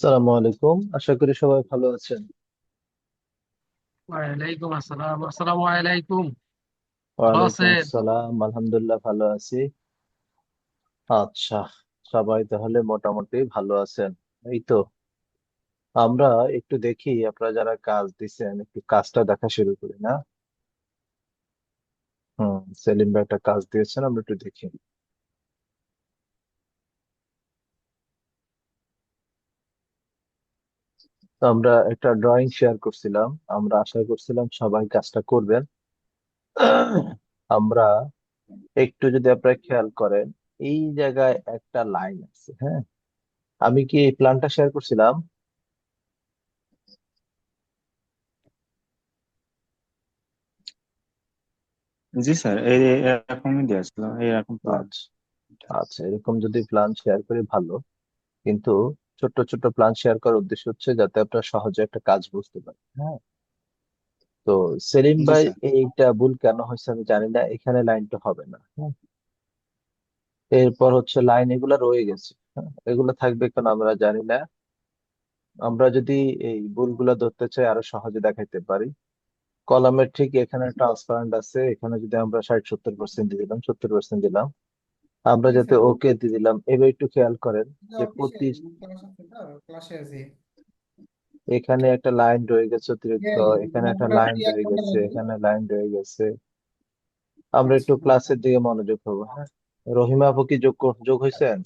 আসসালামু আলাইকুম, আশা করি সবাই ভালো আছেন। ওয়ালাইকুম আসসালাম, আসসালামু আলাইকুম। ভালো ওয়ালাইকুম আছেন? আসসালাম, আলহামদুলিল্লাহ ভালো আছি। আচ্ছা, সবাই তাহলে মোটামুটি ভালো আছেন। এই তো, আমরা একটু দেখি আপনারা যারা কাজ দিচ্ছেন একটু কাজটা দেখা শুরু করি না? সেলিম ভাই একটা কাজ দিয়েছেন, আমরা একটু দেখি। তো আমরা একটা ড্রয়িং শেয়ার করছিলাম, আমরা আশা করছিলাম সবাই কাজটা করবেন। আমরা একটু যদি আপনারা খেয়াল করেন, এই জায়গায় একটা লাইন আছে, হ্যাঁ। আমি কি এই প্ল্যানটা শেয়ার করছিলাম? জি স্যার, এরকমই দিয়েছিল, এরকম প্ল্যান। আচ্ছা, আচ্ছা, এরকম যদি প্ল্যান শেয়ার করি ভালো, কিন্তু ছোট্ট ছোট্ট প্ল্যান শেয়ার করার উদ্দেশ্য হচ্ছে যাতে আপনারা সহজে একটা কাজ বুঝতে পারেন, হ্যাঁ। তো সেলিম জি ভাই, স্যার। এইটা ভুল কেন হয়েছে আমি জানি না, এখানে লাইনটা হবে না, হ্যাঁ। এরপর হচ্ছে লাইন এগুলা রয়ে গেছে, হ্যাঁ, এগুলো থাকবে কেন আমরা জানি না। আমরা যদি এই ভুলগুলা ধরতে চাই আরো সহজে দেখাইতে পারি। কলামের ঠিক এখানে ট্রান্সপারেন্ট আছে, এখানে যদি আমরা 60-70% দিয়ে দিলাম, 70% দিলাম, আমরা যাতে ওকে দিয়ে দিলাম। এবার একটু খেয়াল করেন যে প্রতি ক্লাসে আছি। এখানে একটা লাইন রয়ে গেছে অতিরিক্ত, এখানে একটা লাইন রয়ে গেছে, এখানে লাইন রয়ে গেছে। আমরা একটু ক্লাসের দিকে মনোযোগ হবো, হ্যাঁ। রহিমা আপু কি যোগ হয়েছেন?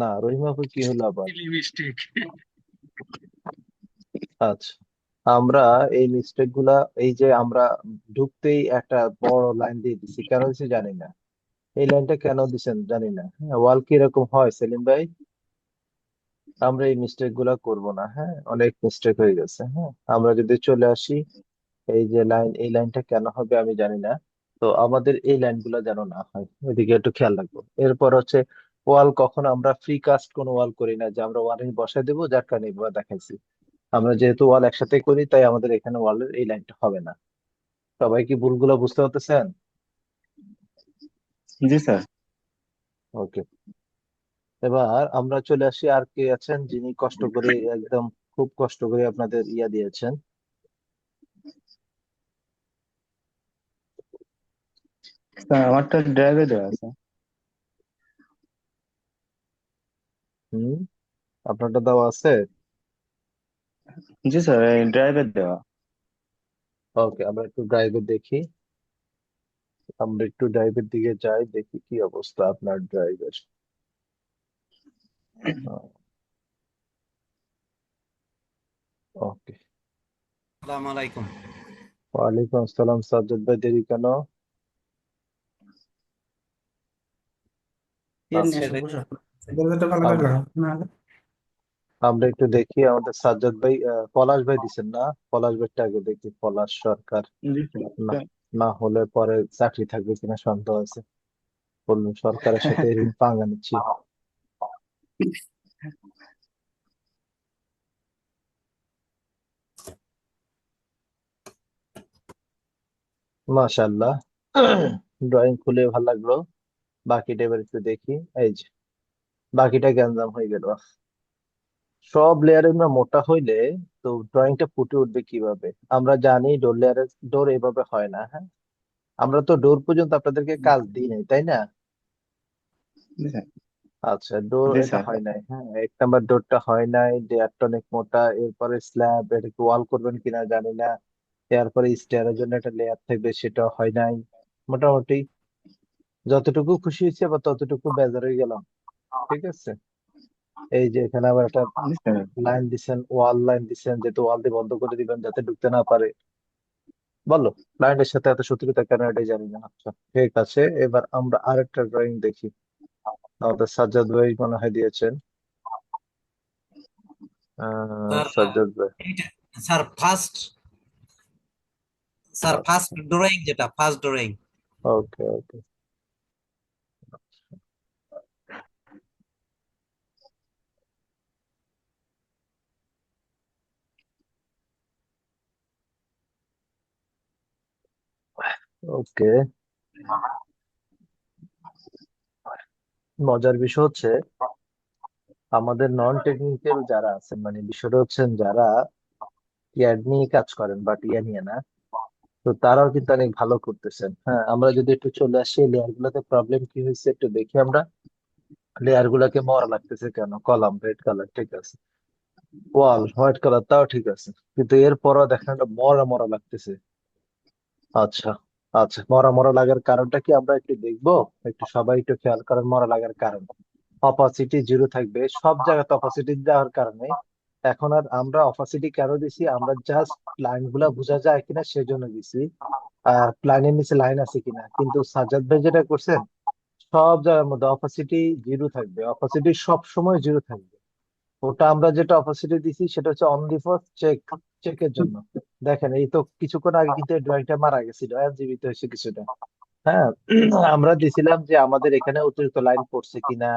না, রহিমা আপু কি হলো আবার? মিস্টেক। আচ্ছা, আমরা এই মিস্টেক গুলা, এই যে আমরা ঢুকতেই একটা বড় লাইন দিয়ে দিছি, কেন দিছি জানি না। এই লাইনটা কেন দিছেন জানি না, হ্যাঁ। ওয়াল কি এরকম হয় সেলিম ভাই? আমরা এই মিস্টেক গুলা করবো না, হ্যাঁ, অনেক মিস্টেক হয়ে গেছে, হ্যাঁ। আমরা যদি চলে আসি, এই যে লাইন, এই লাইনটা কেন হবে আমি জানি না। তো আমাদের এই লাইনগুলো যেন না হয়, এদিকে একটু খেয়াল রাখবো। এরপর হচ্ছে ওয়াল, কখনো আমরা ফ্রি কাস্ট কোনো ওয়াল করি না যে আমরা ওয়াল বসাই দেবো, যার কারণে এভাবে দেখাইছি। আমরা যেহেতু ওয়াল একসাথে করি, তাই আমাদের এখানে ওয়ালের এই লাইনটা হবে না। সবাই কি ভুলগুলো বুঝতে পারতেছেন? জি স্যার। ওকে, এবার আমরা চলে আসি, আর কে আছেন যিনি কষ্ট করে একদম খুব কষ্ট করে আপনাদের ইয়া দিয়েছেন? স্যার, আমারটা ড্রাইভে দেওয়া আছে। হুম, আপনারটা দেওয়া আছে? জি স্যার, এই ড্রাইভে দেওয়া। ওকে, আমরা একটু ড্রাইভে দেখি। আমরা একটু ড্রাইভের দিকে যাই, দেখি কি অবস্থা আপনার ড্রাইভের। ওকে। আসসালামু আলাইকুম। ওয়ালাইকুম আসসালাম, সাজ্জাদ ভাই, দেরি কেন? আচ্ছা, আচ্ছা, দরজাটা ভালো করে আম- লাগাও না। আমরা একটু দেখি আমাদের সাজ্জাদ ভাই, পলাশ ভাই দিচ্ছেন না? পলাশ ভাইটা আগে দেখি, পলাশ সরকার। জি না, স্যার। না হলে পরে চাকরি থাকবে কিনা সন্দেহ আছে। বলুন, সরকারের সাথে এরকম পাঙ্গা নিচ্ছি। মাশাআল্লাহ, ড্রয়িং খুলে ভালো লাগলো। বাকিটা এবার একটু দেখি। এই যে বাকিটা গ্যাঞ্জাম হয়ে গেল। সব লেয়ার আমরা মোটা হইলে তো ড্রয়িংটা ফুটে উঠবে কিভাবে? আমরা জানি ডোর লেয়ারের, ডোর এভাবে হয় না, হ্যাঁ। আমরা তো ডোর পর্যন্ত আপনাদেরকে কাজ দিই নাই, তাই না? জি স্যার। আচ্ছা, ডোর জি এটা স্যার। হয় নাই, হ্যাঁ। 1 নাম্বার ডোরটা হয় নাই, লেয়ারটা অনেক মোটা। এরপরে স্ল্যাব, এটাকে ওয়াল করবেন কিনা জানি না। এরপরে স্টেয়ারের জন্য একটা লেয়ার থাকবে, সেটা হয় নাই। মোটামুটি যতটুকু খুশি হয়েছে আবার ততটুকু বেজার হয়ে গেলাম, ঠিক আছে। এই যে এখানে আবার একটা জি স্যার। লাইন দিছেন, ওয়াল লাইন দিছেন, যেহেতু ওয়াল দিয়ে বন্ধ করে দিবেন যাতে ঢুকতে না পারে। বলো, ক্লায়েন্টের সাথে এত শত্রুতা কেন, এটাই জানি না। আচ্ছা, ঠিক আছে, এবার আমরা আরেকটা ড্রয়িং দেখি। আমাদের সাজ্জাদ ভাই মনে হয় দিয়েছেন। স্যার, সাজ্জাদ ভাই, স্যার ফার্স্ট, স্যার ফার্স্ট আচ্ছা, ড্রয়িং, যেটা ফার্স্ট ড্রয়িং। ওকে ওকে, ওকে। মজার বিষয় হচ্ছে আমাদের নন টেকনিক্যাল যারা আছেন, মানে বিষয়টা হচ্ছেন যারা টিয়ার নিয়ে কাজ করেন বা টিয়া নিয়ে না, তো তারাও কিন্তু অনেক ভালো করতেছেন। হ্যাঁ, আমরা যদি একটু চলে আসি লেয়ার গুলোতে প্রবলেম কি হয়েছে একটু দেখি আমরা। লেয়ার গুলাকে মরা লাগতেছে কেন? কলাম রেড কালার ঠিক আছে, ওয়াল হোয়াইট কালার তাও ঠিক আছে, কিন্তু এরপরও দেখেন একটা মরা মরা লাগতেছে। আচ্ছা, আচ্ছা, মরা মরা লাগার কারণটা কি আমরা একটু দেখবো? একটু সবাই একটু খেয়াল করেন মরা লাগার কারণ। অপাসিটি জিরো থাকবে সব জায়গাতে, অপাসিটি দেওয়ার কারণে এখন আর আমরা অপাসিটি কেন দিছি, আমরা জাস্ট লাইন গুলা বোঝা যায় কিনা সেজন্য দিছি, আর প্ল্যানের নিচে লাইন আছে কিনা। কিন্তু সাজ্জাদ ভাই যেটা করছেন, সব জায়গার মধ্যে অপাসিটি জিরো থাকবে, অপাসিটি সব সময় জিরো থাকবে। ওটা আমরা যেটা অপাসিটি দিছি সেটা হচ্ছে অনলি ফর চেকের জন্য। দেখেন এই তো কিছুক্ষণ আগে কিন্তু এই ড্রয়িংটা মারা গেছিল, জীবিত হয়েছে কিছুটা। হ্যাঁ, আমরা দিছিলাম যে আমাদের এখানে অতিরিক্ত লাইন পড়ছে কিনা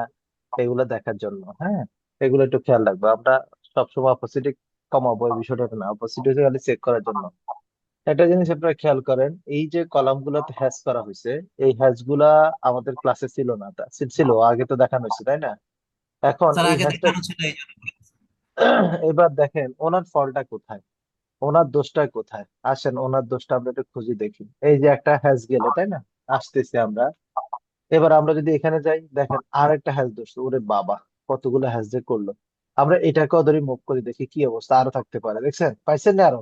এগুলো দেখার জন্য। হ্যাঁ, এগুলো একটু খেয়াল রাখবো আমরা। সবসময় অপোসিটি কমাবো এই বিষয়টা না, অপোসিটি খালি চেক করার জন্য। একটা জিনিস আপনারা খেয়াল করেন, এই যে কলাম গুলোতে হ্যাশ করা হয়েছে, এই হ্যাশ গুলা আমাদের ক্লাসে ছিল না, তা ছিল আগে তো দেখানো হয়েছে তাই না? এখন স্যার এই আগে হ্যাশটা দেখানো ছিল এই জন্য বলেছি। এবার দেখেন ওনার ফলটা কোথায়, ওনার দোষটা কোথায়। আসেন ওনার দোষটা আমরা একটু খুঁজে দেখি। এই যে একটা হ্যাশ গেল তাই না, আসতেছি আমরা। এবার আমরা যদি এখানে যাই, দেখেন আর একটা হ্যাশ ধরছে, ওরে বাবা কতগুলো হ্যাশ যে করলো। আমরা এটাকেও ধরে মুভ করে দেখি কি অবস্থা, আরো থাকতে পারে। দেখছেন, পাইছেন না আরো?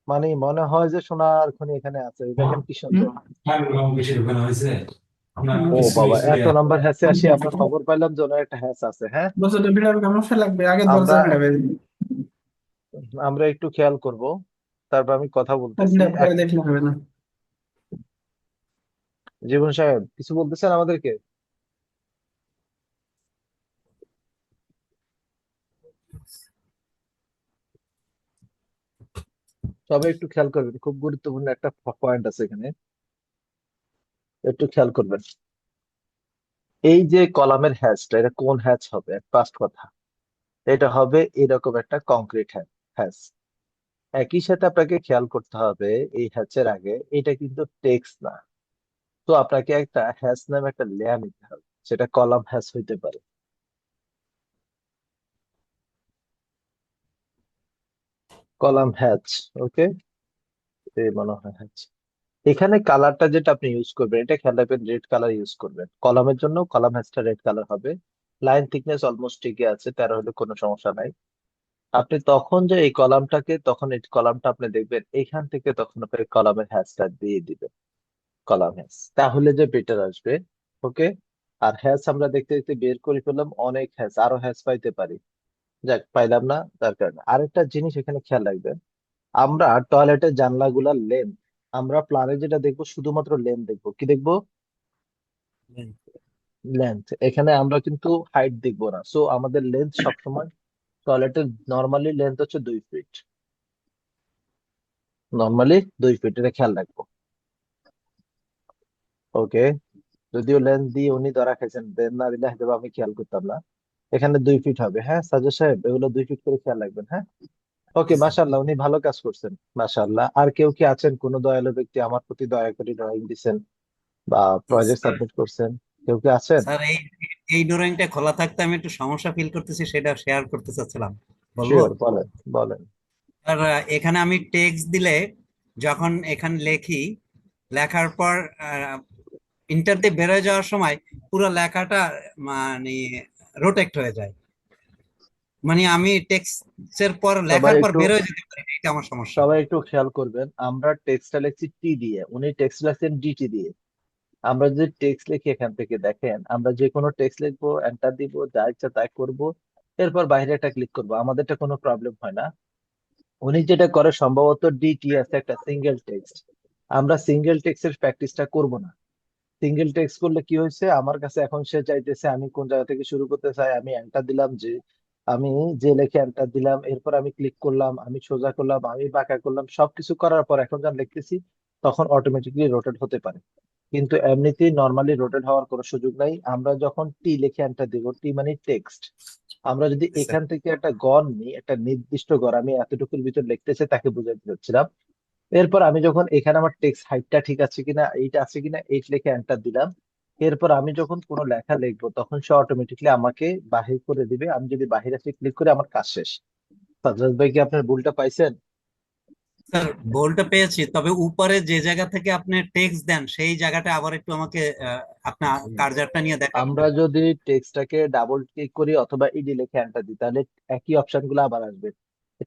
মানে মনে হয় যে সোনার খনি এখানে আছে, দেখেন কি সুন্দর। ও বাবা, এত নাম্বার হ্যাশে আসি আমরা খবর পাইলাম যে ওনার একটা হ্যাশ আছে। হ্যাঁ, দশটা ভিড়ার সমস্যা লাগবে আগে আমরা দরজা ভিড়াবে আমরা একটু খেয়াল করব, তারপর আমি কথা বলতেছি ভিড়া এক। পরে দেখলে হবে না। জীবন সাহেব কিছু বলতেছেন আমাদেরকে? সবাই একটু খেয়াল করবেন, খুব গুরুত্বপূর্ণ একটা পয়েন্ট আছে এখানে, একটু খেয়াল করবেন। এই যে কলামের হ্যাশটা, এটা কোন হ্যাশ হবে? ফার্স্ট কথা, এটা হবে এরকম একটা কংক্রিট হ্যাশ। একই সাথে আপনাকে খেয়াল করতে হবে এই হ্যাচের আগে এটা কিন্তু টেক্সট না। তো আপনাকে একটা হ্যাশ নামে একটা লেয়ার নিতে হবে, সেটা কলাম হ্যাশ হইতে পারে। কলাম হ্যাচ, ওকে, এই মনে হয় হ্যাচ। এখানে কালারটা যেটা আপনি ইউজ করবেন, এটা খেয়াল রাখবেন রেড কালার ইউজ করবেন কলামের জন্য, কলাম হ্যাচটা রেড কালার হবে। লাইন থিকনেস অলমোস্ট ঠিকই আছে, 13 হলে কোনো সমস্যা নাই। আপনি তখন যে এই কলামটাকে, তখন এই কলামটা আপনি দেখবেন এখান থেকে, তখন আপনি কলামের হ্যাশটা দিয়ে দিবেন, কলাম হ্যাশ, তাহলে যে বেটার আসবে। ওকে, আর হ্যাশ আমরা দেখতে দেখতে বের করে ফেললাম অনেক হ্যাশ, আরো হ্যাশ পাইতে পারি। যাক, পাইলাম না তার কারণে আরেকটা জিনিস এখানে খেয়াল রাখবেন। আমরা টয়লেটের জানলাগুলার লেন্থ, আমরা প্ল্যানে যেটা দেখবো শুধুমাত্র লেন্থ দেখবো, কি দেখবো? লেন্থ। এখানে আমরা কিন্তু হাইট দেখবো না, সো আমাদের লেন্থ সবসময়, টয়লেটের নর্মালি লেন্থ হচ্ছে 2 ফিট, নর্মালি 2 ফিট, এটা খেয়াল রাখবো। ওকে, যদিও লেন্থ দিয়ে উনি ধরা খাইছেন, লেন্থ না দিলে হয়তো বা আমি খেয়াল করতাম না। এখানে 2 ফিট হবে। হ্যাঁ সাজ্জাদ সাহেব, এগুলো 2 ফিট করে খেয়াল রাখবেন। হ্যাঁ, ওকে, মাশাআল্লাহ, উনি ভালো কাজ করছেন। মাশাআল্লাহ। আর কেউ কি আছেন কোনো দয়ালু ব্যক্তি আমার প্রতি দয়া করে ড্রয়িং দিছেন বা প্রজেক্ট স্যার সাবমিট করছেন? কেউ কি আছেন? স্যার এই এই ড্রয়িংটা খোলা থাকতে আমি একটু সমস্যা ফিল করতেছি, সেটা শেয়ার করতে চাচ্ছিলাম, বলবো? শিওর, বলেন বলেন। আর এখানে আমি টেক্সট দিলে, যখন এখানে লেখি, লেখার পর ইন্টার দিয়ে বেরোয় যাওয়ার সময় পুরো লেখাটা মানে রোটেক্ট হয়ে যায়। মানে আমি টেক্সটের পর সবাই লেখার পর একটু বেরোয় যেতে পারি না, এটা আমার সমস্যা। সবাই একটু খেয়াল করবেন, আমরা টেক্সটটা লিখছি টি দিয়ে, উনি টেক্সট লিখছেন ডিটি দিয়ে। আমরা যদি টেক্সট লিখি এখান থেকে, দেখেন আমরা যে কোনো টেক্সট লিখবো, এন্টার দিব, যা ইচ্ছা তাই করবো, এরপর বাইরে একটা ক্লিক করবো, আমাদেরটা কোনো প্রবলেম হয় না। উনি যেটা করে সম্ভবত ডিটি আছে একটা সিঙ্গেল টেক্সট, আমরা সিঙ্গেল টেক্সটের প্র্যাকটিসটা করব না। সিঙ্গেল টেক্সট করলে কি হয়েছে, আমার কাছে এখন সে চাইতেছে আমি কোন জায়গা থেকে শুরু করতে চাই, আমি এন্টার দিলাম, যে আমি যে লেখে এন্টার দিলাম, এরপর আমি ক্লিক করলাম, আমি সোজা করলাম, আমি বাঁকা করলাম, সবকিছু করার পর এখন যখন লিখতেছি তখন অটোমেটিকলি রোটেট হতে পারে। কিন্তু এমনিতেই নর্মালি রোটেট হওয়ার কোনো সুযোগ নাই। আমরা যখন টি লিখে এন্টার দিব, টি মানে টেক্সট, আমরা যদি স্যার এখান থেকে একটা গড় নিই, একটা নির্দিষ্ট গড়, আমি এতটুকুর ভিতর লিখতেছি তাকে বুঝাতে চাচ্ছিলাম। এরপর আমি যখন এখানে আমার টেক্সট হাইটটা ঠিক আছে কিনা, এইটা আছে কিনা, এইট লিখে এন্টার দিলাম, এরপর আমি যখন কোনো লেখা লিখবো তখন সে অটোমেটিকলি আমাকে বাহির করে দিবে। আমি যদি বাহির আসে ক্লিক করি, আমার কাজ শেষ। সাজ্জাদ ভাই, কি আপনার ভুলটা পাইছেন? স্যার ভুলটা পেয়েছি, তবে উপরে যে জায়গা থেকে আপনি টেক্সট দেন সেই জায়গাটা আবার একটু আমাকে আপনার কার্সারটা নিয়ে দেখাবেন। আমরা যদি টেক্সটটাকে ডাবল ক্লিক করি অথবা ইডি লিখে এন্টার দিই, তাহলে একই অপশন গুলো আবার আসবে।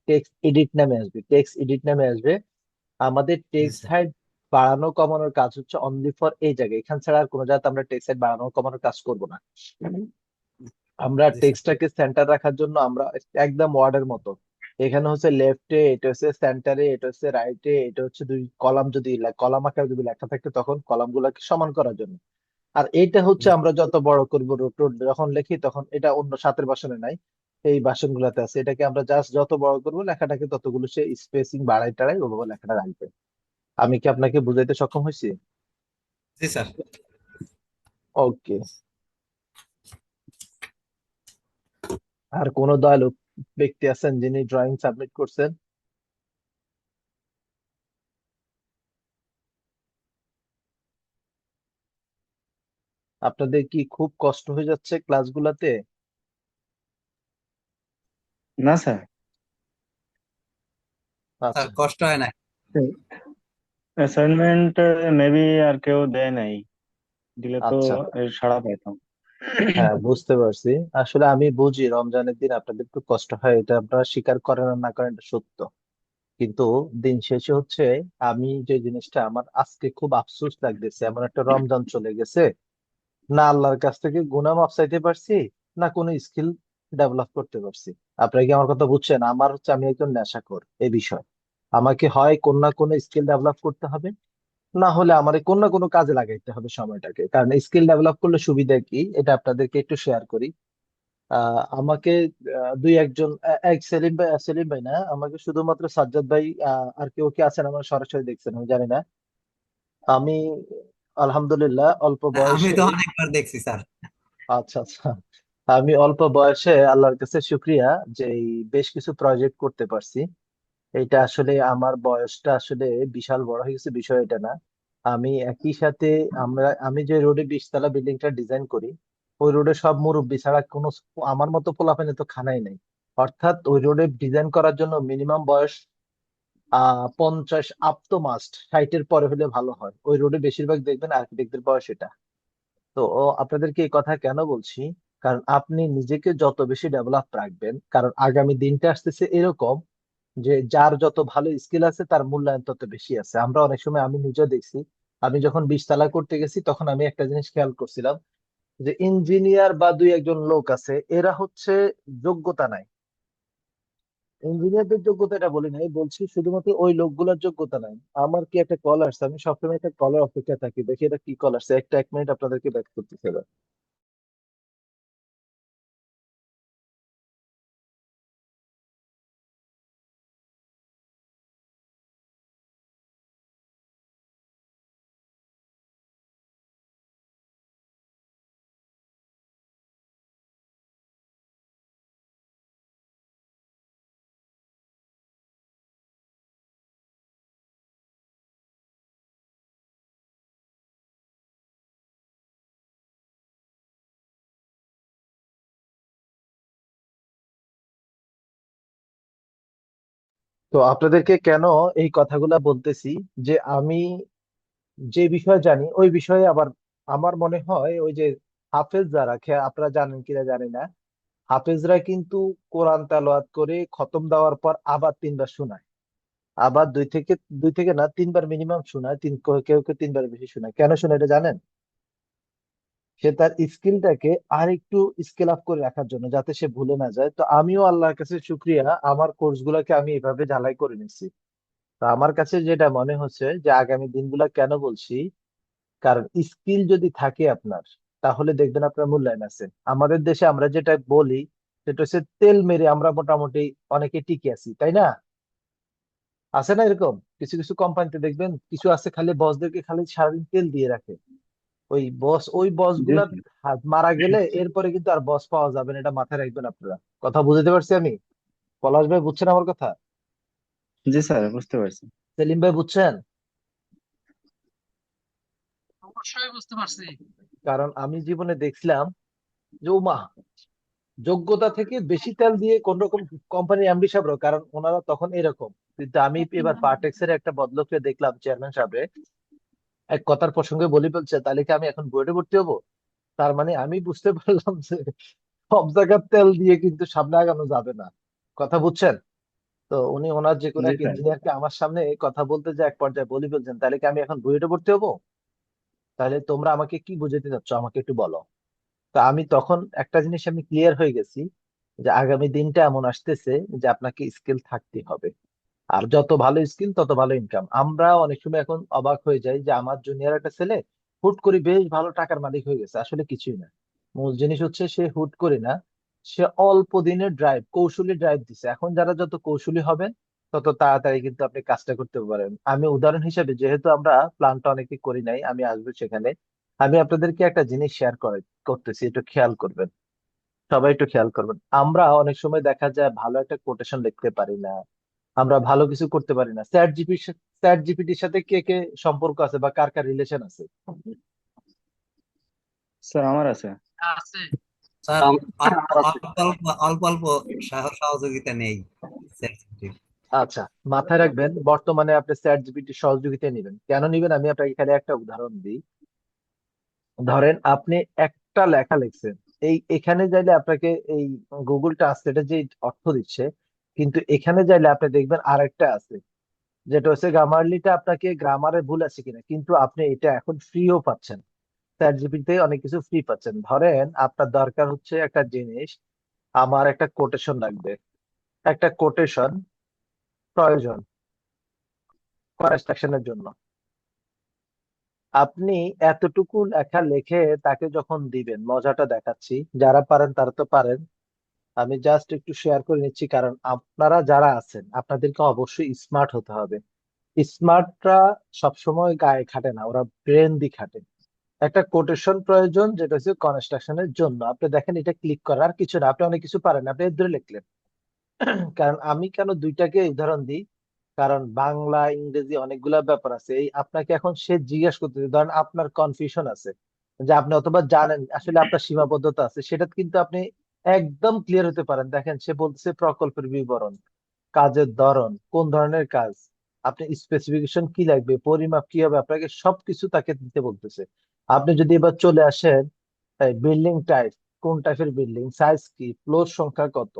টেক্সট এডিট নামে আসবে, টেক্সট এডিট নামে আসবে। আমাদের জি টেক্সট স্যার। হাইট বাড়ানো কমানোর কাজ হচ্ছে অনলি ফর এই জায়গায়, এখান ছাড়া আর কোনো জায়গাতে আমরা টেক্সট হাইট বাড়ানো কমানোর কাজ করব না। আমরা জি স্যার। টেক্সটটাকে সেন্টার রাখার জন্য আমরা একদম ওয়ার্ডের মতো, এখানে হচ্ছে লেফটে, এটা হচ্ছে সেন্টারে, এটা হচ্ছে রাইটে, এটা হচ্ছে দুই কলাম, যদি কলাম আকারে যদি লেখা থাকে তখন কলাম গুলাকে সমান করার জন্য। আর এইটা হচ্ছে জি আমরা যত বড় করব, রোট যখন লিখি তখন এটা অন্য সাতের বাসনে নাই, এই বাসন গুলাতে আছে। এটাকে আমরা জাস্ট যত বড় করব লেখাটাকে ততগুলো সে স্পেসিং বাড়াই টাড়াই ওভাবে লেখাটা রাখবে। আমি কি আপনাকে বুঝাইতে সক্ষম হয়েছি? জি স্যার। ওকে। আর কোন দয়ালু ব্যক্তি আছেন যিনি ড্রয়িং সাবমিট করছেন? আপনাদের কি খুব কষ্ট হয়ে যাচ্ছে ক্লাসগুলাতে? না স্যার, স্যার আচ্ছা, কষ্ট হয় না। অ্যাসাইনমেন্ট মেবি আর কেউ দেয় নাই, দিলে তো আচ্ছা। এর সাড়া পাইতাম। হ্যাঁ, বুঝতে পারছি। আসলে আমি বুঝি রমজানের দিন আপনাদের একটু কষ্ট হয়, এটা আপনারা স্বীকার করেন আর না করেন এটা সত্য। কিন্তু দিন শেষে হচ্ছে, আমি যে জিনিসটা আমার আজকে খুব আফসোস লাগতেছে, এমন একটা রমজান চলে গেছে, না আল্লাহর কাছ থেকে গুনাহ মাফ চাইতে পারছি, না কোনো স্কিল ডেভেলপ করতে পারছি। আপনারা কি আমার কথা বুঝছেন? আমার হচ্ছে, আমি একজন নেশাখোর এই বিষয়। আমাকে হয় কোন না কোনো স্কিল ডেভেলপ করতে হবে, না হলে আমার কোন না কোনো কাজে লাগাইতে হবে সময়টাকে। কারণ স্কিল ডেভেলপ করলে সুবিধা কি, এটা আপনাদেরকে একটু শেয়ার করি। আমাকে দুই একজন, এক সেলিম ভাই না, আমাকে শুধুমাত্র সাজ্জাদ ভাই, আর কেউ কি আছেন আমার সরাসরি দেখছেন আমি জানি না। আমি আলহামদুলিল্লাহ অল্প আমি বয়সে, তো অনেকবার দেখছি স্যার। আচ্ছা আচ্ছা, আমি অল্প বয়সে আল্লাহর কাছে শুক্রিয়া যে এই বেশ কিছু প্রজেক্ট করতে পারছি। এটা আসলে আমার বয়সটা আসলে বিশাল বড় হয়ে গেছে, বিষয় এটা না। আমি একই সাথে, আমি যে রোডে 20 তলা বিল্ডিংটা ডিজাইন করি, ওই রোডে সব মুরব্বি ছাড়া কোনো আমার মতো পোলাপানি তো খানাই নাই। অর্থাৎ ওই রোডে ডিজাইন করার জন্য মিনিমাম বয়স 50 আপ তো মাস্ট, 60-এর পরে হলে ভালো হয়। ওই রোডে বেশিরভাগ দেখবেন আর্কিটেক্টদের বয়স এটা। তো আপনাদেরকে এই কথা কেন বলছি, কারণ আপনি নিজেকে যত বেশি ডেভেলপ রাখবেন, কারণ আগামী দিনটা আসতেছে এরকম যে যার যত ভালো স্কিল আছে তার মূল্যায়ন তত বেশি আছে। আমরা অনেক সময়, আমি নিজেও দেখছি, আমি যখন 20 তলা করতে গেছি তখন আমি একটা জিনিস খেয়াল করছিলাম, যে ইঞ্জিনিয়ার বা দুই একজন লোক আছে, এরা হচ্ছে যোগ্যতা নাই। ইঞ্জিনিয়ারদের যোগ্যতা এটা বলি নাই, বলছি শুধুমাত্র ওই লোকগুলোর যোগ্যতা নাই। আমার কি একটা কল আসছে, আমি সবসময় একটা কলের অপেক্ষায় থাকি, দেখি এটা কি কল আসছে। একটা 1 মিনিট আপনাদেরকে ব্যাক করতেছে। তো আপনাদেরকে কেন এই কথাগুলা বলতেছি, যে আমি যে বিষয় জানি ওই বিষয়ে আবার, আমার মনে হয় ওই যে হাফেজ যারা, আপনারা জানেন কিনা জানি না, হাফেজরা কিন্তু কোরআন তেলাওয়াত করে খতম দেওয়ার পর আবার 3 বার শোনায়। আবার দুই থেকে না, 3 বার মিনিমাম শোনায়, কেউ কেউ 3 বার বেশি শোনায়। কেন শোনায় এটা জানেন? সে তার স্কিলটাকে আর একটু স্কেল আপ করে রাখার জন্য, যাতে সে ভুলে না যায়। তো আমিও আল্লাহর কাছে শুক্রিয়া, আমার কোর্স গুলাকে আমি এভাবে ঝালাই করে নিচ্ছি। তো আমার কাছে যেটা মনে হচ্ছে যে আগামী দিনগুলা কেন বলছি, কারণ স্কিল যদি থাকে আপনার, তাহলে দেখবেন আপনার মূল্যায়ন আছে। আমাদের দেশে আমরা যেটা বলি সেটা হচ্ছে তেল মেরে আমরা মোটামুটি অনেকে টিকে আছি, তাই না? আছে না এরকম? কিছু কিছু কোম্পানিতে দেখবেন কিছু আছে, খালি বসদেরকে খালি সারাদিন তেল দিয়ে রাখে। ওই বস জি গুলা স্যার। মারা গেলে এরপরে কিন্তু আর বস পাওয়া যাবে না, এটা মাথায় রাখবেন আপনারা। কথা বুঝতে পারছি আমি? পলাশ ভাই বুঝছেন আমার কথা? জি স্যার, বুঝতে পারছি। সেলিম ভাই বুঝছেন? অবশ্যই বুঝতে পারছি। কারণ আমি জীবনে দেখছিলাম যে উমা যোগ্যতা থেকে বেশি তেল দিয়ে কোন রকম কোম্পানির এমডি সাহেব, কারণ ওনারা তখন এরকম। কিন্তু আমি এবার পার্টেক্স এর একটা বদলোককে দেখলাম, চেয়ারম্যান সাহেব এক কথার প্রসঙ্গে বলি বলছে, তাহলে কি আমি এখন বুয়েটে ভর্তি হবো? তার মানে আমি বুঝতে পারলাম যে সব জায়গার তেল দিয়ে কিন্তু সামনে আগানো যাবে না। কথা বুঝছেন? তো উনি ওনার যে কোনো জি এক স্যার। ইঞ্জিনিয়ারকে আমার সামনে কথা বলতে যে এক পর্যায়ে বলি বলছেন, তাহলে কি আমি এখন বুয়েটে ভর্তি হবো? তাহলে তোমরা আমাকে কি বুঝাতে চাচ্ছ, আমাকে একটু বলো। তো আমি তখন একটা জিনিস আমি ক্লিয়ার হয়ে গেছি, যে আগামী দিনটা এমন আসতেছে যে আপনাকে স্কিল থাকতে হবে। আর যত ভালো স্কিল তত ভালো ইনকাম। আমরা অনেক সময় এখন অবাক হয়ে যাই যে আমার জুনিয়র একটা ছেলে হুট করে বেশ ভালো টাকার মালিক হয়ে গেছে, আসলে কিছুই না। মূল জিনিস হচ্ছে সে হুট করে না, সে অল্প দিনের ড্রাইভ, কৌশলী ড্রাইভ দিছে। এখন যারা যত কৌশলী হবেন তত তাড়াতাড়ি কিন্তু আপনি কাজটা করতে পারেন। আমি উদাহরণ হিসেবে, যেহেতু আমরা প্ল্যানটা অনেকে করি নাই, আমি আসবো সেখানে। আমি আপনাদেরকে একটা জিনিস শেয়ার করতেছি, একটু খেয়াল করবেন। সবাই একটু খেয়াল করবেন। আমরা অনেক সময় দেখা যায় ভালো একটা কোটেশন লিখতে পারি না, আমরা ভালো কিছু করতে পারি না। চ্যাট জিপিটির সাথে কে কে সম্পর্ক আছে বা কার কার রিলেশন আছে? স্যার আমার আছে। আছে। স্যার, অল্প অল্প অল্প অল্প সহযোগিতা নেই sensitive। আচ্ছা, মাথায় রাখবেন, বর্তমানে আপনি চ্যাট জিপিটির সহযোগিতা নেবেন। কেন নিবেন আমি আপনাকে এখানে একটা উদাহরণ দিই। ধরেন আপনি একটা লেখা লিখছেন, এখানে যাইলে আপনাকে এই গুগল ট্রান্সলেটে যে অর্থ দিচ্ছে, কিন্তু এখানে যাইলে আপনি দেখবেন আরেকটা আছে, যেটা হচ্ছে গ্রামারলিটা আপনাকে গ্রামারে ভুল আছে কিনা, কিন্তু আপনি এটা এখন ফ্রিও পাচ্ছেন। চ্যাট জিপিটিতে অনেক কিছু ফ্রি পাচ্ছেন। ধরেন আপনার দরকার হচ্ছে একটা জিনিস, আমার একটা কোটেশন লাগবে, একটা কোটেশন প্রয়োজন কনস্ট্রাকশনের জন্য। আপনি এতটুকু লেখা লিখে তাকে যখন দিবেন, মজাটা দেখাচ্ছি, যারা পারেন তারা তো পারেন, আমি জাস্ট একটু শেয়ার করে নিচ্ছি, কারণ আপনারা যারা আছেন আপনাদেরকে অবশ্যই স্মার্ট হতে হবে। স্মার্টরা সবসময় গায়ে খাটে না, ওরা ব্রেন দিয়ে খাটে। একটা কোটেশন প্রয়োজন, যেটা হচ্ছে কনস্ট্রাকশনের জন্য। আপনি দেখেন এটা ক্লিক করার কিছু না, আপনি অনেক কিছু পারেন, আপনি এর ধরে লিখলেন। কারণ আমি কেন দুইটাকে উদাহরণ দিই, কারণ বাংলা ইংরেজি অনেকগুলা ব্যাপার আছে। এই আপনাকে এখন সে জিজ্ঞাসা করতেছে, ধরেন আপনার কনফিউশন আছে, যে আপনি অথবা জানেন আসলে আপনার সীমাবদ্ধতা আছে, সেটা কিন্তু আপনি একদম ক্লিয়ার হতে পারেন। দেখেন সে বলতেছে প্রকল্পের বিবরণ, কাজের ধরন, কোন ধরনের কাজ, আপনি স্পেসিফিকেশন কি লাগবে, পরিমাপ কি হবে, আপনাকে সবকিছু তাকে দিতে বলতেছে। আপনি যদি এবার চলে আসেন বিল্ডিং টাইপ, কোন টাইপের বিল্ডিং, সাইজ কি, ফ্লোর সংখ্যা কত,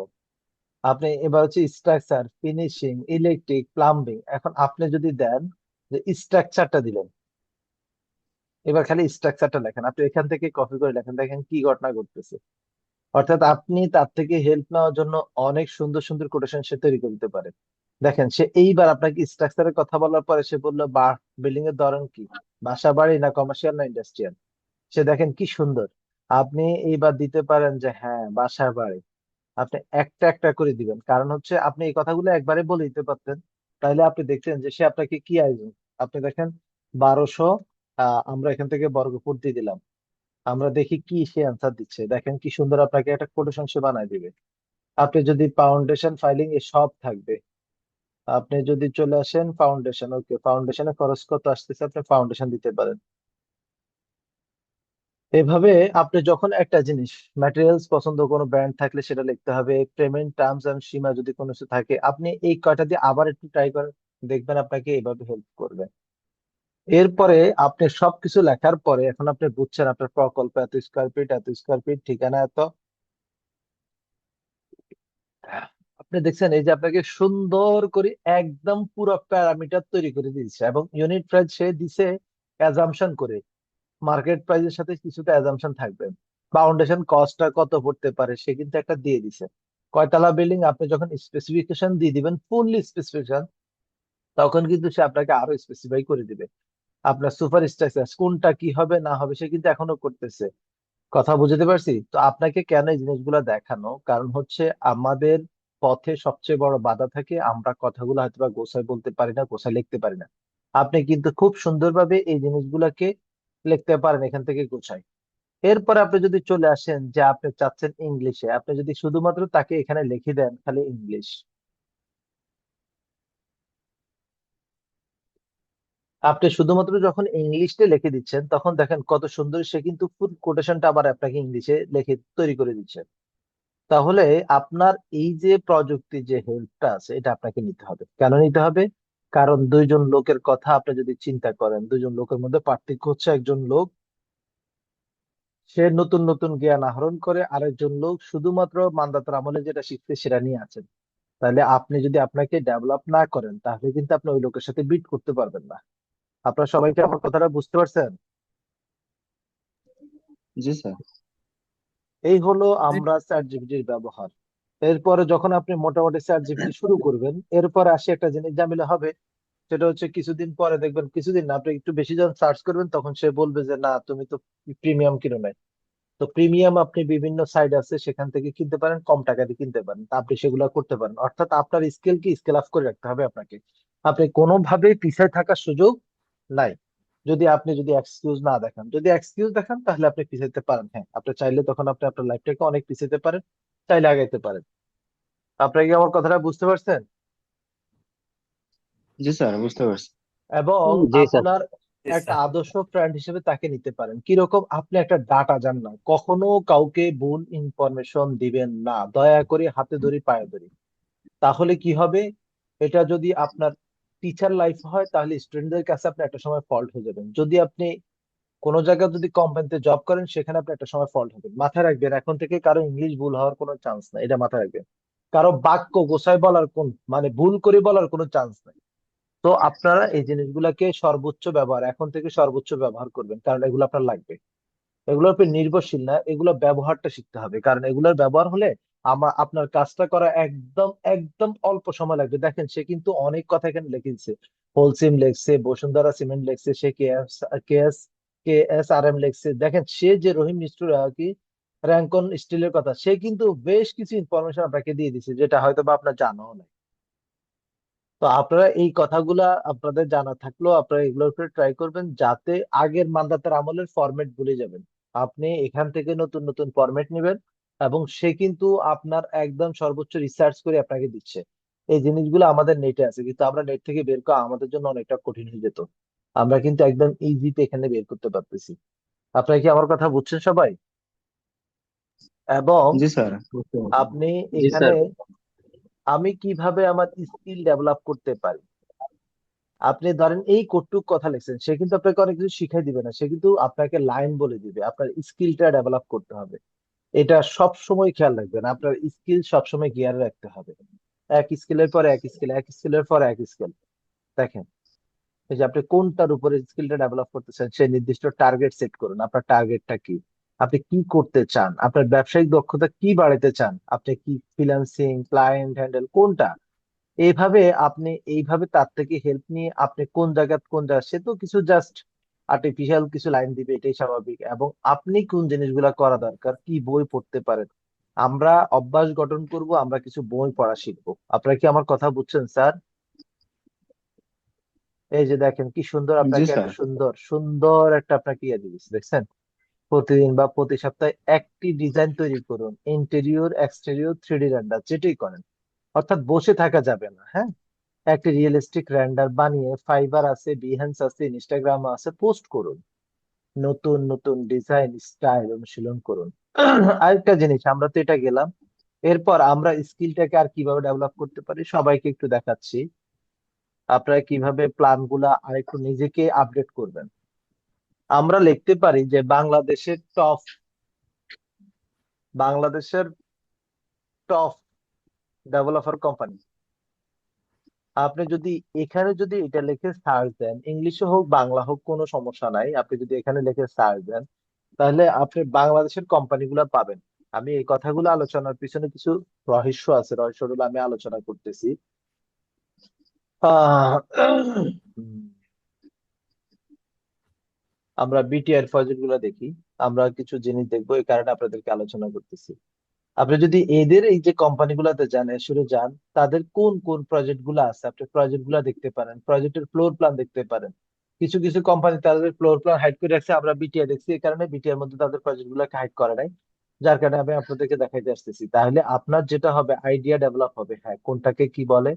আপনি এবার হচ্ছে স্ট্রাকচার, ফিনিশিং, ইলেকট্রিক, প্লাম্বিং। এখন আপনি যদি দেন যে স্ট্রাকচারটা দিলেন, এবার খালি স্ট্রাকচারটা লেখেন, আপনি এখান থেকে কপি করে লেখেন, দেখেন কি ঘটনা ঘটতেছে। অর্থাৎ আপনি তার থেকে হেল্প নেওয়ার জন্য অনেক সুন্দর সুন্দর কোটেশন সে তৈরি করে দিতে পারে। দেখেন সে এইবার আপনাকে স্ট্রাকচারের কথা বলার পরে সে বললো বিল্ডিং এর ধরন কি, বাসা বাড়ি না কমার্শিয়াল না ইন্ডাস্ট্রিয়াল। সে দেখেন কি সুন্দর। আপনি এইবার দিতে পারেন যে হ্যাঁ বাসা বাড়ি, আপনি একটা একটা করে দিবেন, কারণ হচ্ছে আপনি এই কথাগুলো একবারে বলে দিতে পারতেন, তাহলে আপনি দেখতেন যে সে আপনাকে কি আয়োজন। আপনি দেখেন 1200, আমরা এখান থেকে বর্গফুট দিয়ে দিলাম, আমরা দেখি কি সে অ্যান্সার দিচ্ছে। দেখেন কি সুন্দর আপনাকে একটা কোটেশন সে বানায় দিবে। আপনি যদি ফাউন্ডেশন ফাইলিং এ সব থাকবে, আপনি যদি চলে আসেন ফাউন্ডেশন, ওকে ফাউন্ডেশনে খরচ কত আসতেছে, আপনি ফাউন্ডেশন দিতে পারেন। এভাবে আপনি যখন একটা জিনিস, ম্যাটেরিয়ালস পছন্দ কোনো ব্র্যান্ড থাকলে সেটা লিখতে হবে, পেমেন্ট টার্মস এন্ড সীমা যদি কোনো কিছু থাকে, আপনি এই কয়টা দিয়ে আবার একটু ট্রাই করেন, দেখবেন আপনাকে এভাবে হেল্প করবে। এরপরে আপনি সবকিছু লেখার পরে এখন আপনি বুঝছেন আপনার প্রকল্প এত স্কোয়ার ফিট, এত স্কোয়ার ফিট, ঠিকানা এত। আপনি দেখছেন এই যে আপনাকে সুন্দর করে একদম পুরো প্যারামিটার তৈরি করে দিয়েছে, এবং ইউনিট প্রাইস সে দিছে অ্যাজাম্পশন করে, মার্কেট প্রাইসের সাথে কিছুটা অ্যাজাম্পশন থাকবে। ফাউন্ডেশন কস্টটা কত পড়তে পারে সে কিন্তু একটা দিয়ে দিছে। কয়তলা বিল্ডিং, আপনি যখন স্পেসিফিকেশন দিয়ে দিবেন ফুললি স্পেসিফিকেশন, তখন কিন্তু সে আপনাকে আরো স্পেসিফাই করে দিবে। আপনার সুপার স্ট্রাকচার কোনটা কি হবে না হবে সে কিন্তু এখনো করতেছে। কথা বুঝতে পারছি তো আপনাকে কেন এই জিনিসগুলো দেখানো, কারণ হচ্ছে আমাদের পথে সবচেয়ে বড় বাধা থাকে, আমরা কথাগুলো হয়তো বা গোছায় বলতে পারি না, গোছায় লিখতে পারি না। আপনি কিন্তু খুব সুন্দরভাবে এই জিনিসগুলোকে লিখতে পারেন এখান থেকে গোছায়। এরপর আপনি যদি চলে আসেন যে আপনি চাচ্ছেন ইংলিশে, আপনি যদি শুধুমাত্র তাকে এখানে লিখে দেন খালি ইংলিশ, আপনি শুধুমাত্র যখন ইংলিশে লিখে দিচ্ছেন তখন দেখেন কত সুন্দর সে কিন্তু ফুল কোটেশনটা আবার আপনাকে ইংলিশে লিখে তৈরি করে দিচ্ছে। তাহলে আপনার এই যে প্রযুক্তির যে হেল্পটা আছে এটা আপনাকে নিতে হবে। কেন নিতে হবে? কারণ দুইজন লোকের কথা আপনি যদি চিন্তা করেন, দুইজন লোকের মধ্যে পার্থক্য হচ্ছে একজন লোক সে নতুন নতুন জ্ঞান আহরণ করে, আরেকজন লোক শুধুমাত্র মান্দাতার আমলে যেটা শিখতে সেটা নিয়ে আছেন। তাহলে আপনি যদি আপনাকে ডেভেলপ না করেন তাহলে কিন্তু আপনি ওই লোকের সাথে বিট করতে পারবেন না। আপনারা সবাইকে আমার কথাটা বুঝতে পারছেন? জি স্যার। এই হলো আমরা চ্যাট জিপিটির ব্যবহার। এরপরে যখন আপনি মোটামুটি চ্যাট জিপিটি শুরু করবেন, এরপরে আসে একটা জিনিস ঝামেলা হবে। সেটা হচ্ছে কিছুদিন পরে দেখবেন, কিছুদিন না, আপনি একটু বেশি যখন সার্চ করবেন তখন সে বলবে যে না তুমি তো প্রিমিয়াম কিনো নাই। তো প্রিমিয়াম আপনি বিভিন্ন সাইট আছে সেখান থেকে কিনতে পারেন, কম টাকা দিয়ে কিনতে পারেন, তা আপনি সেগুলো করতে পারেন। অর্থাৎ আপনার স্কিলকে স্কেল আপ করে রাখতে হবে আপনাকে। আপনি কোনোভাবেই পিছিয়ে থাকার সুযোগ নাই। যদি এক্সকিউজ না দেখান, যদি এক্সকিউজ দেখান তাহলে আপনি পিছাইতে পারেন। হ্যাঁ, আপনি চাইলে তখন আপনি আপনার লাইফটাকে অনেক পিছাইতে পারেন, চাইলে আগাইতে পারেন। আপনারা কি আমার কথাটা বুঝতে পারছেন? জি স্যার, বুঝতে পারছি। এবং জি স্যার। আপনার একটা আদর্শ ফ্রেন্ড হিসেবে তাকে নিতে পারেন। কিরকম? আপনি একটা ডাটা জান না, কখনো কাউকে ভুল ইনফরমেশন দিবেন না, দয়া করে হাতে ধরি পায়ে ধরি। তাহলে কি হবে? এটা যদি আপনার টিচার লাইফ হয় তাহলে স্টুডেন্টদের কাছে আপনি একটা সময় ফল্ট হয়ে যাবেন। যদি আপনি কোনো জায়গায় যদি কোম্পানিতে জব করেন সেখানে আপনি একটা সময় ফল্ট হবেন। মাথায় রাখবেন, এখন থেকে কারো ইংলিশ ভুল হওয়ার কোনো চান্স নাই, এটা মাথায় রাখবেন। কারো বাক্য গোছায় বলার মানে ভুল করে বলার কোনো চান্স নাই। তো আপনারা এই জিনিসগুলোকে সর্বোচ্চ ব্যবহার, এখন থেকে সর্বোচ্চ ব্যবহার করবেন, কারণ এগুলো আপনার লাগবে। এগুলোর উপর নির্ভরশীল না, এগুলো ব্যবহারটা শিখতে হবে, কারণ এগুলোর ব্যবহার হলে আপনার কাজটা করা একদম একদম অল্প সময় লাগবে। দেখেন সে কিন্তু অনেক কথা এখানে লিখেছে, হোলসিম লেখছে, বসুন্ধরা সিমেন্ট লেখছে, সে কে এস আর এম লেখছে। দেখেন সে যে রহিম নিষ্ঠুর কি র্যাঙ্কন স্টিলের কথা, সে কিন্তু বেশ কিছু ইনফরমেশন আপনাকে দিয়ে দিছে যেটা হয়তো বা আপনার জানাও নাই। তো আপনারা এই কথাগুলা আপনাদের জানা থাকলেও আপনারা এগুলোর উপরে ট্রাই করবেন, যাতে আগের মান্দাতার আমলের ফরম্যাট ভুলে যাবেন। আপনি এখান থেকে নতুন নতুন ফরম্যাট নেবেন, এবং সে কিন্তু আপনার একদম সর্বোচ্চ রিসার্চ করে আপনাকে দিচ্ছে। এই জিনিসগুলো আমাদের নেটে আছে, কিন্তু আমরা নেট থেকে বের করা আমাদের জন্য অনেকটা কঠিন হয়ে যেত। আমরা কিন্তু একদম ইজিতে এখানে বের করতে পারতেছি। আপনারা কি আমার কথা বুঝছেন সবাই? এবং জি স্যার, বুঝতে পারছি। আপনি জি এখানে স্যার। আমি কিভাবে আমার স্কিল ডেভেলপ করতে পারি, আপনি ধরেন এই কটুক কথা লিখছেন, সে কিন্তু আপনাকে অনেক কিছু শিখাই দিবে না, সে কিন্তু আপনাকে লাইন বলে দিবে। আপনার স্কিলটা ডেভেলপ করতে হবে, এটা সব সময় খেয়াল রাখবেন। আপনার স্কিল সবসময় গিয়ারে রাখতে হবে, এক স্কিলের পরে এক স্কিল, এক স্কিলের পরে এক স্কিল। দেখেন এই যে আপনি কোনটার উপরে স্কিলটা ডেভেলপ করতেছেন, সেই নির্দিষ্ট টার্গেট সেট করুন। আপনার টার্গেটটা কি? আপনি কি করতে চান? আপনার ব্যবসায়িক দক্ষতা কি বাড়াতে চান? আপনি কি ফ্রিল্যান্সিং, ক্লায়েন্ট হ্যান্ডেল, কোনটা? এইভাবে তার থেকে হেল্প নিয়ে আপনি কোন জায়গা সে তো কিছু জাস্ট আর্টিফিশিয়াল কিছু লাইন দিবে, এটাই স্বাভাবিক। এবং আপনি কোন জিনিসগুলা করা দরকার, কি বই পড়তে পারেন, আমরা অভ্যাস গঠন করব, আমরা কিছু বই পড়া শিখবো। আপনারা কি আমার কথা বুঝছেন স্যার? এই যে দেখেন কি সুন্দর, জি আপনাকে একটা স্যার। সুন্দর সুন্দর একটা আপনাকে ইয়ে দিয়েছে, দেখছেন? প্রতিদিন বা প্রতি সপ্তাহে একটি ডিজাইন তৈরি করুন, ইন্টেরিয়র এক্সটেরিয়র 3D রেন্ডার, যেটাই করেন। অর্থাৎ বসে থাকা যাবে না, হ্যাঁ। একটা রিয়েলিস্টিক রেন্ডার বানিয়ে ফাইবার আছে, বিহেন্স আছে, ইনস্টাগ্রাম আছে, পোস্ট করুন। নতুন নতুন ডিজাইন স্টাইল অনুশীলন করুন। আরেকটা জিনিস, আমরা তো এটা গেলাম, এরপর আমরা স্কিলটাকে আর কিভাবে ডেভেলপ করতে পারি সবাইকে একটু দেখাচ্ছি। আপনারা কিভাবে প্ল্যান গুলা আরেকটু নিজেকে আপডেট করবেন। আমরা লিখতে পারি যে বাংলাদেশের টপ ডেভেলপার কোম্পানি। আপনি যদি এখানে যদি এটা লিখে সার্চ দেন, ইংলিশে হোক বাংলা হোক কোনো সমস্যা নাই, আপনি যদি এখানে লিখে সার্চ দেন তাহলে আপনি বাংলাদেশের কোম্পানিগুলো পাবেন। আমি এই কথাগুলো আলোচনার পিছনে কিছু রহস্য আছে, রহস্যগুলো আমি আলোচনা করতেছি। আহ উম, আমরা বিটিআর প্রজেক্ট গুলো দেখি, আমরা কিছু জিনিস দেখবো, এই কারণে আপনাদেরকে আলোচনা করতেছি। আপনি যদি এদের এই যে কোম্পানিগুলোতে যান, শুরু যান, তাদের কোন কোন প্রজেক্ট গুলো আছে আপনি প্রজেক্ট গুলো দেখতে পারেন, প্রজেক্টের ফ্লোর প্ল্যান দেখতে পারেন। কিছু কিছু কোম্পানি তাদের ফ্লোর প্ল্যান হাইড করে রাখছে, আমরা বিটিআই দেখছি, এই কারণে বিটিআর মধ্যে তাদের প্রজেক্ট গুলোকে হাইড করে নাই, যার কারণে আমি আপনাদেরকে দেখাইতে আসতেছি। তাহলে আপনার যেটা হবে, আইডিয়া ডেভেলপ হবে, হ্যাঁ কোনটাকে কি বলে,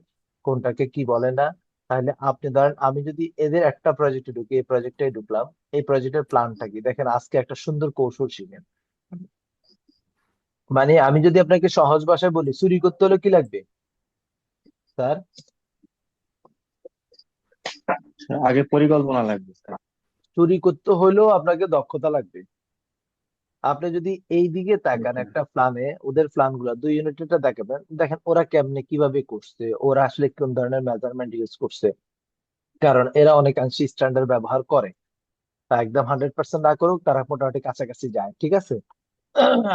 কোনটাকে কি বলে না, তাহলে আপনি ধরেন আমি যদি এদের একটা প্রজেক্টে ঢুকি, এই প্রজেক্টে ঢুকলাম, এই প্রজেক্টের প্ল্যানটা কি দেখেন, আজকে একটা সুন্দর কৌশল শিখেন। মানে আমি যদি আপনাকে সহজ ভাষায় বলি, চুরি করতে হলে কি লাগবে স্যার? আগে পরিকল্পনা লাগবে স্যার। চুরি করতে হলেও আপনাকে দক্ষতা লাগবে। আপনি যদি এই দিকে তাকান একটা প্ল্যানে, ওদের প্ল্যান গুলা 2 ইউনিটটা দেখাবেন, দেখেন ওরা কেমনে কিভাবে করছে, ওরা আসলে কোন ধরনের মেজারমেন্ট ইউজ করছে। কারণ এরা অনেকাংশে স্ট্যান্ডার্ড ব্যবহার করে, তা একদম 100% না করুক, তারা মোটামুটি কাছাকাছি যায়, ঠিক আছে।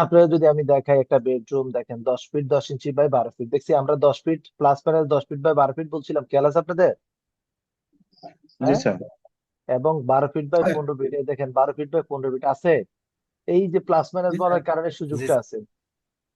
আপনারা যদি আমি দেখাই একটা বেডরুম, দেখেন 10 ফিট 10 ইঞ্চি বাই 12 ফিট, দেখছি আমরা 10 feet plus minus 10 feet by 12 feet বলছিলাম, খেয়াল আছে আপনাদের? জি হ্যাঁ। স্যার। এবং 12 ফিট বাই 15 ফিট, এই দেখেন 12 ফিট বাই 15 ফিট আছে। এই যে প্লাস মাইনাস জি স্যার। বলার কারণে জি সুযোগটা আছে।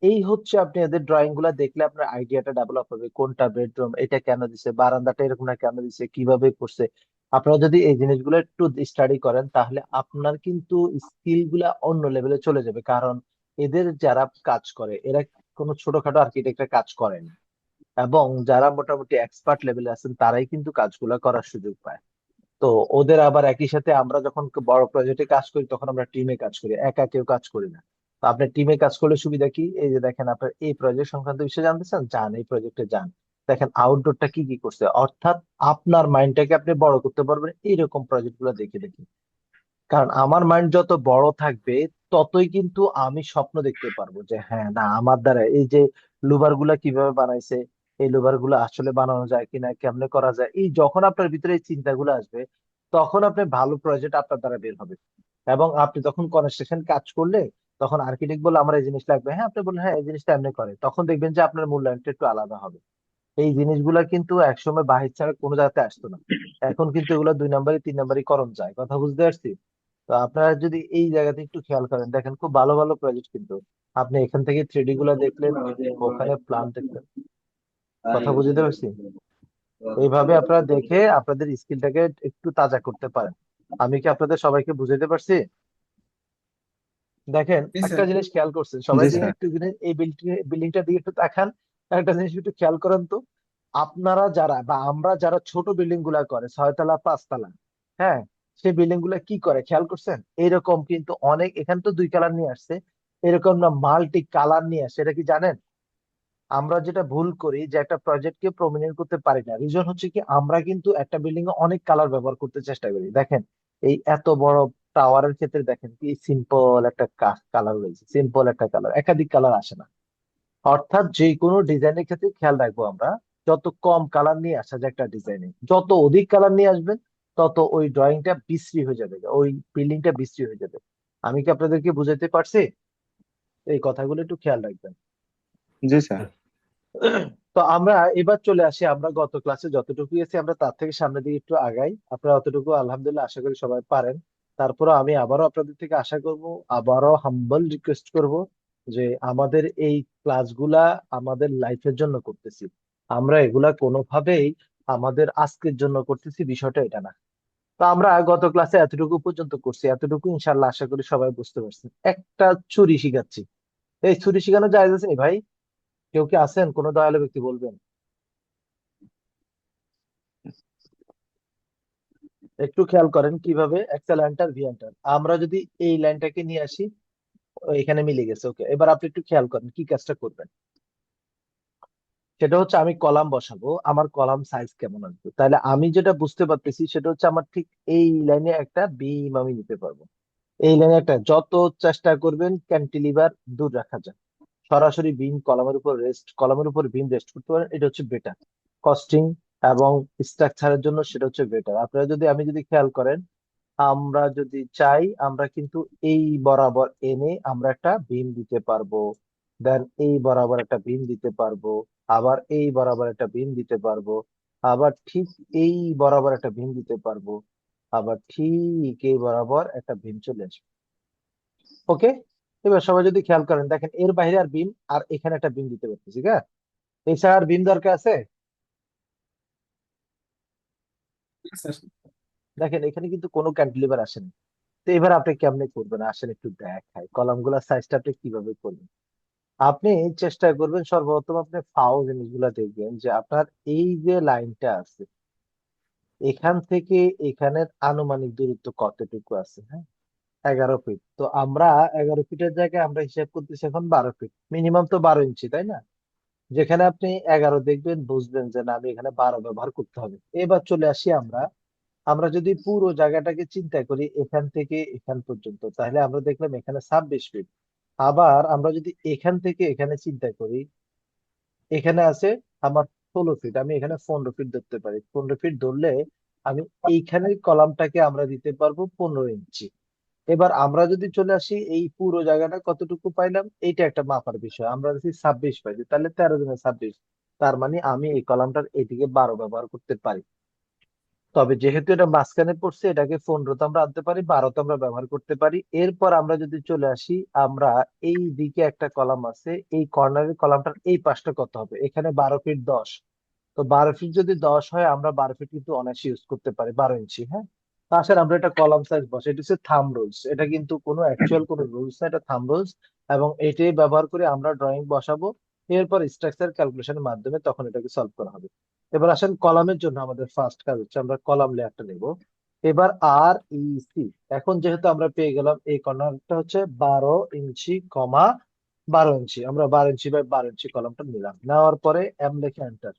এই হচ্ছে আপনি এদের ড্রয়িং গুলা দেখলে আপনার আইডিয়াটা ডেভেলপ হবে, কোনটা বেডরুম, এটা কেন দিছে, বারান্দাটা এরকম না কেন দিছে, কিভাবে করছে। আপনারা যদি এই জিনিসগুলো একটু স্টাডি করেন, তাহলে আপনার কিন্তু স্কিল গুলা অন্য লেভেলে চলে যাবে। কারণ এদের যারা কাজ করে, এরা কোনো ছোটখাটো আর্কিটেক্টের কাজ করেন, এবং যারা মোটামুটি এক্সপার্ট লেভেলে আছেন তারাই কিন্তু কাজগুলা করার সুযোগ পায়। তো ওদের আবার একই সাথে, আমরা যখন বড় প্রজেক্টে কাজ করি তখন আমরা টিমে কাজ করি, একা কেউ কাজ করি না। তো আপনি টিমে কাজ করলে সুবিধা কি, এই যে দেখেন আপনার এই প্রজেক্ট সংক্রান্ত বিষয়ে জানতে চান, যান এই প্রজেক্টে যান, দেখেন আউটডোরটা কি কি করছে। অর্থাৎ আপনার মাইন্ডটাকে আপনি বড় করতে পারবেন এইরকম প্রজেক্ট গুলো দেখে দেখে। কারণ আমার মাইন্ড যত বড় থাকবে, ততই কিন্তু আমি স্বপ্ন দেখতে পারবো যে হ্যাঁ না, আমার দ্বারা এই যে লুবার গুলা কিভাবে বানাইছে, এই লুবার গুলা আসলে বানানো যায় কিনা, কেমনে করা যায়, এই যখন আপনার ভিতরে এই চিন্তাগুলো আসবে, তখন আপনি ভালো প্রজেক্ট আপনার দ্বারা বের হবে। এবং আপনি তখন কনস্ট্রাকশন কাজ করলে, তখন আর্কিটেক্ট বলে আমার এই জিনিস লাগবে, হ্যাঁ আপনি বললেন হ্যাঁ এই জিনিসটা এমনি করে, তখন দেখবেন যে আপনার মূল্যায়নটা একটু আলাদা হবে। এই জিনিসগুলা কিন্তু একসময় বাহির ছাড়া কোনো জায়গাতে আসতো না, এখন কিন্তু এগুলো 2 নাম্বারই 3 নাম্বারই করণ যায়, কথা বুঝতে পারছি? তো আপনারা যদি এই জায়গাতে একটু খেয়াল করেন, দেখেন খুব ভালো ভালো প্রজেক্ট কিন্তু। আপনি এখান থেকে 3D গুলা দেখলেন, ওখানে প্ল্যান দেখলেন, কথা বুঝতে পারছি? এইভাবে আপনারা দেখে আপনাদের স্কিলটাকে একটু তাজা করতে পারেন। আমি কি আপনাদের সবাইকে বুঝাইতে পারছি? দেখেন জি একটা স্যার। জিনিস খেয়াল করছেন, সবাই জি দিকে স্যার। একটু জিনিস, এই বিল্ডিংটা দিকে একটু তাকান। একটা জিনিস একটু খেয়াল করেন তো, আপনারা যারা বা আমরা যারা ছোট বিল্ডিং গুলা করে 6 তলা 5 তলা, হ্যাঁ, সেই বিল্ডিং গুলা কি করে খেয়াল করছেন? এরকম কিন্তু অনেক, এখানে তো 2 কালার নিয়ে আসছে, এরকম না মাল্টি কালার নিয়ে আসছে, এটা কি জানেন? আমরা যেটা ভুল করি যে একটা প্রজেক্টকে প্রমিনেন্ট করতে পারি না, রিজন হচ্ছে কি আমরা কিন্তু একটা বিল্ডিং এ অনেক কালার ব্যবহার করতে চেষ্টা করি। দেখেন এই এত বড় টাওয়ারের ক্ষেত্রে দেখেন কি সিম্পল একটা কালার রয়েছে, সিম্পল একটা কালার, একাধিক কালার আসে না। অর্থাৎ যে কোনো ডিজাইনের ক্ষেত্রে খেয়াল রাখবো আমরা, যত কম কালার নিয়ে আসা যায় একটা ডিজাইনে, যত অধিক কালার নিয়ে আসবেন, তত ওই ড্রয়িংটা বিশ্রী হয়ে যাবে, ওই বিল্ডিংটা বিশ্রী হয়ে যাবে। আমি কি আপনাদেরকে বুঝাইতে পারছি? এই কথাগুলো একটু খেয়াল রাখবেন। জি স্যার। তো আমরা এবার চলে আসি, আমরা গত ক্লাসে যতটুকু গেছি আমরা তার থেকে সামনের দিকে একটু আগাই। আপনারা অতটুকু আলহামদুলিল্লাহ আশা করি সবাই পারেন। তারপরে আমি আবারও আপনাদের থেকে আশা করব, আবারও হাম্বল রিকোয়েস্ট করব, যে আমাদের এই ক্লাসগুলা আমাদের লাইফের জন্য করতেছি, আমরা এগুলা কোনোভাবেই আমাদের আজকের জন্য করতেছি বিষয়টা এটা না। তো আমরা গত ক্লাসে এতটুকু পর্যন্ত করছি, এতটুকু ইনশাল্লাহ আশা করি সবাই বুঝতে পারছেন। একটা ছুরি শিখাচ্ছি, এই ছুরি শিখানো যায় আছে নি ভাই? কেউ কি আছেন, কোনো দয়ালু ব্যক্তি বলবেন? একটু খেয়াল করেন কিভাবে এক্সেল এন্টার ভি এন্টার, আমরা যদি এই লাইনটাকে নিয়ে আসি, ও এখানে মিলে গেছে, ওকে। এবার আপনি একটু খেয়াল করেন কি কাজটা করবেন। সেটা হচ্ছে আমি কলাম বসাবো, আমার কলাম সাইজ কেমন আসবে, তাহলে আমি যেটা বুঝতে পারতেছি সেটা হচ্ছে আমার ঠিক এই লাইনে একটা বিম আমি নিতে পারবো। এই লাইনে একটা, যত চেষ্টা করবেন ক্যান্টিলিভার দূর রাখা যায়, সরাসরি বিম কলামের উপর রেস্ট, কলামের উপর বিম রেস্ট করতে পারেন, এটা হচ্ছে বেটার কস্টিং এবং স্ট্রাকচারের জন্য, সেটা হচ্ছে বেটার। আপনারা যদি, আমি যদি খেয়াল করেন, আমরা যদি চাই আমরা কিন্তু এই বরাবর এনে আমরা একটা বিম দিতে পারবো, দেন এই বরাবর একটা বিম দিতে পারবো, আবার এই বরাবর একটা বিম দিতে পারবো, আবার ঠিক এই বরাবর একটা বিম দিতে পারবো, আবার ঠিক এই বরাবর একটা বিম চলে আসবে, ওকে। এবার সবাই যদি খেয়াল করেন, দেখেন এর বাইরে আর বিম, আর এখানে একটা বিম দিতে পারতেছি, হ্যাঁ। এছাড়া আর বিম দরকার আছে? জি স্যার। দেখেন এখানে কিন্তু কোনো ক্যান্টিলিভার আসেনি। তো এবার আপনি কেমনে করবেন আসেন একটু দেখাই, কলাম গুলা সাইজটা আপনি কিভাবে করবেন। আপনি চেষ্টা করবেন সর্বপ্রথম আপনি ফাও জিনিসগুলা দেখবেন, যে আপনার এই যে লাইনটা আছে, এখান থেকে এখানের আনুমানিক দূরত্ব কতটুকু আছে? হ্যাঁ, 11 ফিট। তো আমরা 11 ফিটের জায়গায় আমরা হিসাব করতেছি এখন 12 ফিট, মিনিমাম তো 12 ইঞ্চি, তাই না? যেখানে আপনি 11 দেখবেন বুঝবেন যে না, আমি এখানে 12 ব্যবহার করতে হবে। এবার চলে আসি আমরা, আমরা যদি পুরো জায়গাটাকে চিন্তা করি এখান থেকে এখান পর্যন্ত, তাহলে আমরা দেখলাম এখানে 26 ফিট। আবার আমরা যদি এখান থেকে এখানে চিন্তা করি, এখানে আছে আমার 16 ফিট, আমি এখানে 15 ফিট ধরতে পারি। 15 ফিট ধরলে আমি এইখানের কলামটাকে আমরা দিতে পারবো 15 ইঞ্চি। এবার আমরা যদি চলে আসি এই পুরো জায়গাটা কতটুকু পাইলাম, এইটা একটা মাপার বিষয়। আমরা যদি 26 পাইছি তাহলে 13 × 26, তার মানে আমি এই কলামটার এদিকে 12 ব্যবহার করতে পারি। তবে যেহেতু এটা মাঝখানে পড়ছে, এটাকে 15 আমরা আনতে পারি, 12 আমরা ব্যবহার করতে পারি। এরপর আমরা যদি চলে আসি, আমরা এই দিকে একটা কলাম আছে, এই কর্নারের কলামটার এই পাশটা কত হবে? এখানে 12 ফিট 10। তো 12 ফিট যদি 10 হয়, আমরা 12 ফিট কিন্তু অনায়াসে ইউজ করতে পারি, 12 ইঞ্চি। হ্যাঁ, তো আসলে আমরা এটা কলাম সাইজ বসে, এটা হচ্ছে থাম রুলস, এটা কিন্তু কোনো অ্যাকচুয়াল কোনো রুলস না, এটা থাম রুলস। এবং এটাই ব্যবহার করে আমরা ড্রয়িং বসাবো। এরপর স্ট্রাকচার ক্যালকুলেশনের মাধ্যমে তখন এটাকে সলভ করা হবে। এবার আসেন কলামের জন্য আমাদের ফার্স্ট কাজ হচ্ছে আমরা কলাম লেয়ারটা নেব। এবার REC, এখন যেহেতু আমরা পেয়ে গেলাম এই কর্নারটা হচ্ছে 12 ইঞ্চি, 12 ইঞ্চি, আমরা 12 ইঞ্চি বাই 12 ইঞ্চি কলামটা নিলাম। নেওয়ার পরে এম লিখে এন্টার।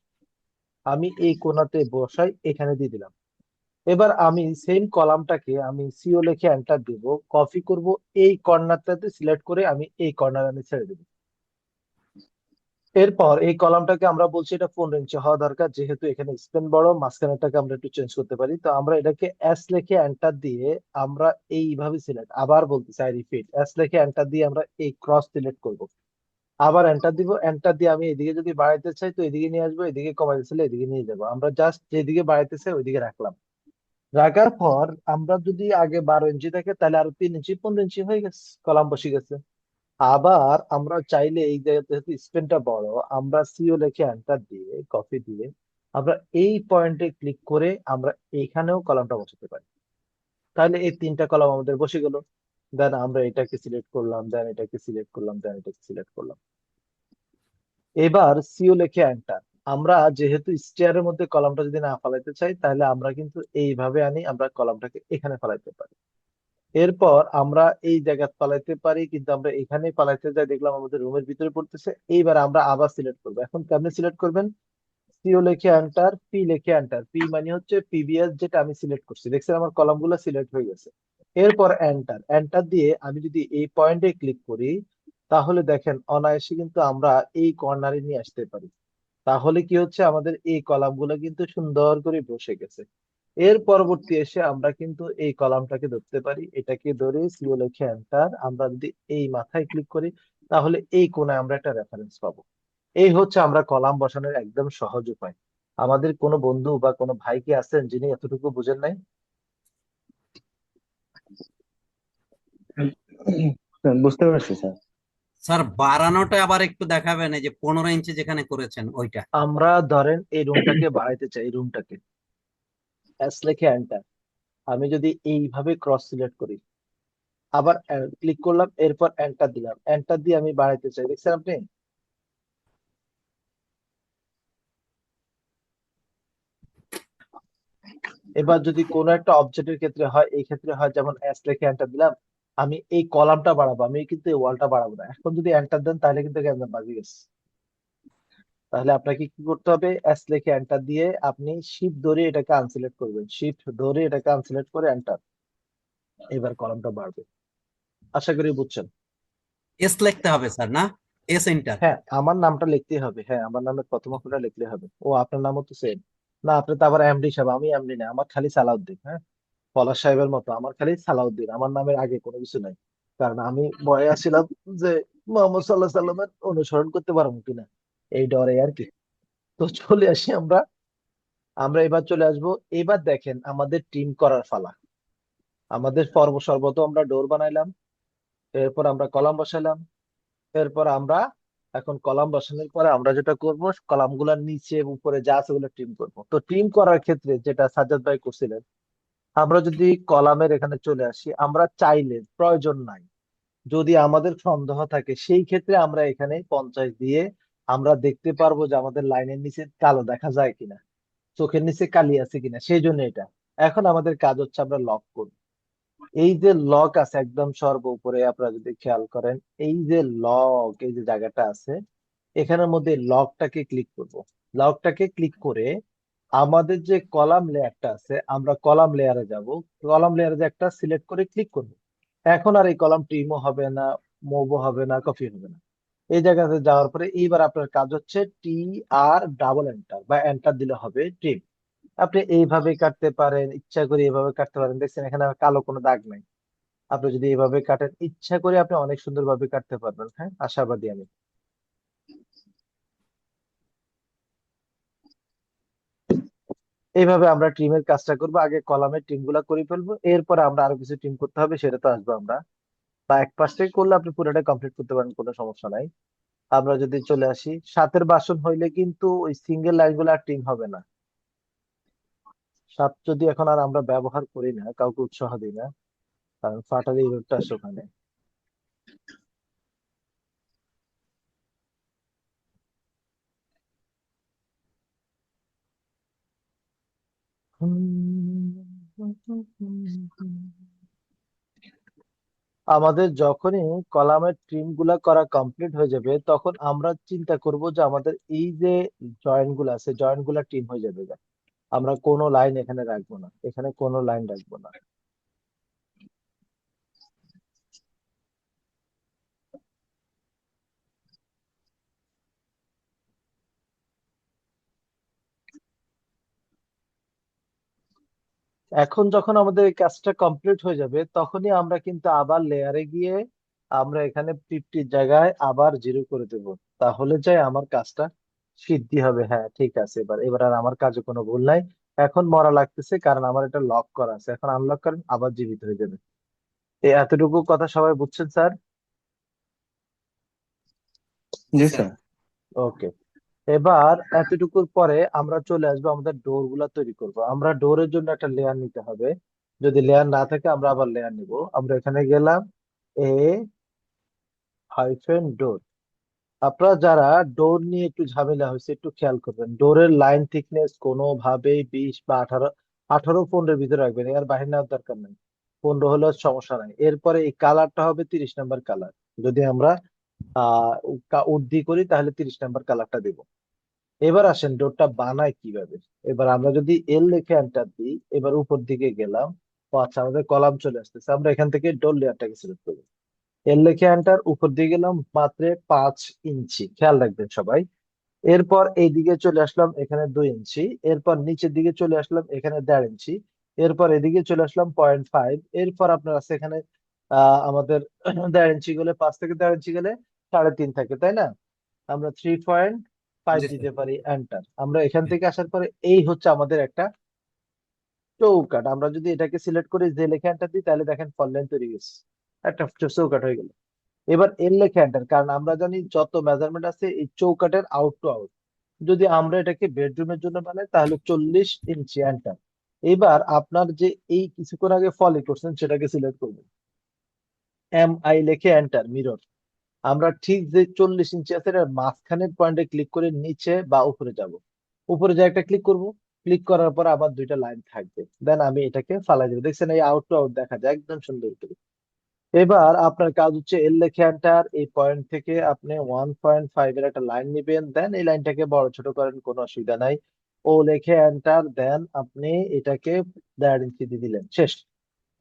আমি এই কোণাতে বসাই, এখানে দিয়ে দিলাম। এবার আমি সেম কলামটাকে আমি সিও লিখে এন্টার দিব, কপি করব, এই কর্নারটাতে সিলেক্ট করে আমি এই কর্নার আমি ছেড়ে দেবো। এরপর এই কলামটাকে আমরা বলছি এটা 15 ইঞ্চি হওয়া দরকার, যেহেতু এখানে স্পেন বড়, মাঝখানেরটাকে আমরা একটু চেঞ্জ করতে পারি। তো আমরা এটাকে এস লিখে এন্টার দিয়ে আমরা এইভাবে সিলেক্ট, আবার বলতেছি আই রিপিট, এস লিখে এন্টার দিয়ে আমরা এই ক্রস সিলেক্ট করব। আবার এন্টার দিব, এন্টার দিয়ে আমি এদিকে যদি বাড়াইতে চাই তো এদিকে নিয়ে আসবো, এদিকে কমাইতে চাইলে এদিকে নিয়ে যাবো। আমরা জাস্ট যেদিকে বাড়াইতে চাই ওইদিকে রাখলাম। রাখার পর আমরা যদি আগে 12 ইঞ্চি থাকে তাহলে আরো 3 ইঞ্চি, 15 ইঞ্চি হয়ে গেছে, কলাম বসে গেছে। আবার আমরা চাইলে এই জায়গাতে যেহেতু স্পেনটা বড়, আমরা সিও লিখে এন্টার দিয়ে কপি দিয়ে আমরা এই পয়েন্টে ক্লিক করে আমরা এইখানেও কলামটা বসাতে পারি। তাহলে এই 3টা কলাম আমাদের বসে গেল। দেন আমরা এটাকে সিলেক্ট করলাম, দেন এটাকে সিলেক্ট করলাম, দেন এটাকে সিলেক্ট করলাম। এবার সিও লিখে এন্টার। আমরা যেহেতু স্টেয়ারের মধ্যে কলামটা যদি না ফেলাইতে চাই, তাহলে আমরা কিন্তু এইভাবে আনি, আমরা কলামটাকে এখানে ফেলাইতে পারি। এরপর আমরা এই জায়গায় পালাইতে পারি, কিন্তু আমরা এখানে পালাইতে যাই, দেখলাম আমাদের রুমের ভিতরে পড়তেছে। এইবার আমরা আবার সিলেক্ট করবো। এখন কেমনে সিলেক্ট করবেন? সিও লিখে এন্টার, পি লিখে এন্টার। পি মানে হচ্ছে পিভিএস, যেটা আমি সিলেক্ট করছি, দেখছেন আমার কলামগুলো সিলেক্ট হয়ে গেছে। এরপর এন্টার, এন্টার দিয়ে আমি যদি এই পয়েন্টে ক্লিক করি, তাহলে দেখেন অনায়াসে কিন্তু আমরা এই কর্নারে নিয়ে আসতে পারি। তাহলে কি হচ্ছে, আমাদের এই কলামগুলো কিন্তু সুন্দর করে বসে গেছে। এর পরবর্তী এসে আমরা কিন্তু এই কলামটাকে ধরতে পারি, এটাকে ধরে সিও লিখে এন্টার, আমরা যদি এই মাথায় ক্লিক করি, তাহলে এই কোণায় আমরা একটা রেফারেন্স পাবো। এই হচ্ছে আমরা কলাম বসানোর একদম সহজ উপায়। আমাদের কোনো বন্ধু বা কোনো ভাই কি আছেন যিনি এতটুকু বুঝেন নাই? বুঝতে পারছি স্যার। স্যার বাড়ানোটা আবার একটু দেখাবেন, এই যে 15 ইঞ্চি যেখানে করেছেন ওইটা। আমরা ধরেন এই রুমটাকে বাড়াইতে চাই, এই রুমটাকে এস লিখে এন্টার। আমি যদি এইভাবে ক্রস সিলেক্ট করি, আবার ক্লিক করলাম, এরপর এন্টার দিলাম, এন্টার দিয়ে আমি বাড়াইতে চাই, দেখছেন আপনি? এবার যদি কোনো একটা অবজেক্টের ক্ষেত্রে হয়, এই ক্ষেত্রে হয় যেমন এস লিখে এন্টার দিলাম, আমি এই কলামটা বাড়াবো, আমি কিন্তু এই ওয়ালটা বাড়াবো না। এখন যদি এন্টার দেন তাহলে কিন্তু ক্যামেরা বাজে গেছে। তাহলে আপনাকে কি করতে হবে? এস লিখে এন্টার দিয়ে আপনি শিফট ধরে এটাকে আনসিলেক্ট করবেন, শিফট ধরে এটাকে আনসিলেক্ট করে এন্টার। এবার কলামটা বাড়বে। আশা করি বুঝছেন। এস লিখতে হবে স্যার, না? S enter. হ্যাঁ, আমার নামটা লিখতেই হবে, হ্যাঁ আমার নামের প্রথম অক্ষরটা লিখলে হবে। ও, আপনার নামও তো সেম। না, আপনি তো আবার এমডি সাহেব, আমি এমডি না, আমার খালি সালাউদ্দিন। হ্যাঁ, পলাশ সাহেবের মতো আমার খালি সালাউদ্দিন, আমার নামের আগে কোনো কিছু নাই। কারণ আমি ভয়ে আছিলাম যে মোহাম্মদ সাল্লাহ সাল্লামের অনুসরণ করতে পারবো কিনা, এই ডরে আর কি। তো চলে আসি আমরা, আমরা এবার চলে আসবো। এবার দেখেন আমাদের টিম করার পালা। আমাদের সর্বত আমরা ডোর বানাইলাম, এরপর আমরা কলাম বসাইলাম। এরপর আমরা এখন কলাম বসানোর পরে আমরা যেটা করব, কলামগুলোর নিচে উপরে যা আছে ওগুলো টিম করব। তো টিম করার ক্ষেত্রে যেটা সাজ্জাদ ভাই করছিলেন, আমরা যদি কলামের এখানে চলে আসি, আমরা চাইলে, প্রয়োজন নাই, যদি আমাদের সন্দেহ থাকে সেই ক্ষেত্রে আমরা এখানে 50 দিয়ে আমরা দেখতে পারবো যে আমাদের লাইনের নিচে কালো দেখা যায় কিনা। চোখের নিচে কালি আছে কিনা সেই জন্য এটা। এখন আমাদের কাজ হচ্ছে আমরা লক করব। এই যে লক আছে একদম সর্ব উপরে, আপনারা যদি খেয়াল করেন, এই যে লক, এই যে জায়গাটা আছে এখানের মধ্যে লকটাকে ক্লিক করব। লকটাকে ক্লিক করে আমাদের যে কলাম লেয়ারটা আছে আমরা কলাম লেয়ারে যাব। কলাম লেয়ারে যে একটা সিলেক্ট করে ক্লিক করব। এখন আর এই কলাম ট্রিমও হবে না, মুভও হবে না, কপি হবে না। এই জায়গাতে যাওয়ার পরে এইবার আপনার কাজ হচ্ছে TR ডাবল এন্টার বা এন্টার দিলে হবে ট্রিম। আপনি এইভাবে কাটতে পারেন, ইচ্ছা করে এইভাবে কাটতে পারেন। দেখছেন এখানে আর কালো কোনো দাগ নাই। আপনি যদি এইভাবে কাটেন ইচ্ছা করে আপনি অনেক সুন্দরভাবে কাটতে পারবেন। হ্যাঁ, আশাবাদী আমি। এইভাবে আমরা টিমের কাজটা করবো। আগে কলামের টিম গুলা করে ফেলবো, এরপরে আমরা আরো কিছু টিম করতে হবে, সেটা তো আসবো আমরা। বা এক পাশ থেকে করলে আপনি পুরোটা কমপ্লিট করতে পারেন, কোনো সমস্যা নাই। আমরা যদি চলে আসি, সাতের বাসন হইলে কিন্তু ওই সিঙ্গেল লাইন গুলো আর টিম হবে না। সাত যদি এখন আর আমরা ব্যবহার করি না, কাউকে উৎসাহ দিই না, কারণ ফাটার এই রোগটা আছে ওখানে। আমাদের যখনই কলামের ট্রিম গুলা করা কমপ্লিট হয়ে যাবে তখন আমরা চিন্তা করব যে আমাদের এই যে জয়েন্ট গুলো আছে জয়েন্ট গুলা ট্রিম হয়ে যাবে। আমরা কোনো লাইন এখানে রাখবো না, এখানে কোনো লাইন রাখবো না। এখন যখন আমাদের এই কাজটা কমপ্লিট হয়ে যাবে তখনই আমরা কিন্তু আবার লেয়ারে গিয়ে আমরা এখানে 50 জায়গায় আবার 0 করে দেব। তাহলে যাই আমার কাজটা সিদ্ধি হবে। হ্যাঁ ঠিক আছে, এবার এবার আর আমার কাজে কোনো ভুল নাই। এখন মরা লাগতেছে কারণ আমার এটা লক করা আছে, এখন আনলক করেন আবার জীবিত হয়ে যাবে। এই এতটুকু কথা সবাই বুঝছেন স্যার? জি স্যার। স্যার। ওকে। এবার এতটুকুর পরে আমরা চলে আসবো আমাদের ডোর গুলা তৈরি করব। আমরা ডোরের জন্য একটা লেয়ার নিতে হবে। যদি লেয়ার না থাকে আমরা আবার লেয়ার নিব। আমরা এখানে গেলাম, A-ডোর। আপনারা যারা ডোর নিয়ে একটু ঝামেলা হয়েছে একটু খেয়াল করবেন, ডোরের লাইন থিকনেস কোনোভাবেই 20 বা 18, 15-এর ভিতরে রাখবেন, এর বাইরে নেওয়ার দরকার নেই। 15 হলেও সমস্যা নাই। এরপরে এই কালারটা হবে 30 নম্বর কালার। যদি আমরা উর্দি করি তাহলে 30 নম্বর কালারটা দিব। এবার আসেন ডোরটা বানায় কিভাবে। এবার আমরা যদি এল লিখে এন্টার দিই, এবার উপর দিকে গেলাম। ও আচ্ছা, আমাদের কলাম চলে আসতেছে। আমরা এখান থেকে ডোর লেয়ারটাকে সিলেক্ট করবো। এল লিখে এন্টার, উপর দিকে গেলাম মাত্র 5 ইঞ্চি, খেয়াল রাখবেন সবাই। এরপর এই দিকে চলে আসলাম, এখানে 2 ইঞ্চি। এরপর নিচের দিকে চলে আসলাম, এখানে 1.5 ইঞ্চি। এরপর এদিকে চলে আসলাম 0.5। এরপর আপনার আছে এখানে আমাদের 1.5 ইঞ্চি গেলে, 5 থেকে 1.5 ইঞ্চি গেলে 3.5 থাকে, তাই না? আমরা 3.5 জি স্যার। দিতে পারি এন্টার। আমরা এখান থেকে আসার পরে এই হচ্ছে আমাদের একটা চৌকাট। আমরা যদি এটাকে সিলেক্ট করি, যে লেখা এন্টার দিই, তাহলে দেখেন ফল লাইন তৈরি গেছে, একটা চৌকাট হয়ে গেল। এবার এর লেখা এন্টার, কারণ আমরা জানি যত মেজারমেন্ট আছে এই চৌকাটের আউট টু আউট। যদি আমরা এটাকে বেডরুমের জন্য বানাই তাহলে 40 ইঞ্চি এন্টার। এবার আপনার যে এই কিছুক্ষণ আগে ফলি করছেন সেটাকে সিলেক্ট করবেন, MI লিখে এন্টার, মিরর। আমরা ঠিক যে 40 ইঞ্চি আছে এটার মাঝখানের পয়েন্টে ক্লিক করে নিচে বা উপরে যাব। উপরে যে একটা ক্লিক করব, ক্লিক করার পর আবার দুইটা লাইন থাকবে, দেন আমি এটাকে ফালাই দেবো। দেখছেন এই আউট টু আউট দেখা যায় একদম সুন্দর করে। এবার আপনার কাজ হচ্ছে এল লিখে এন্টার, এই পয়েন্ট থেকে আপনি 1.5 এর একটা লাইন নিবেন, দেন এই লাইনটাকে বড় ছোট করেন, কোনো অসুবিধা নাই। ও লিখে এন্টার, দেন আপনি এটাকে 1.5 ইঞ্চি দিয়ে দিলেন, শেষ।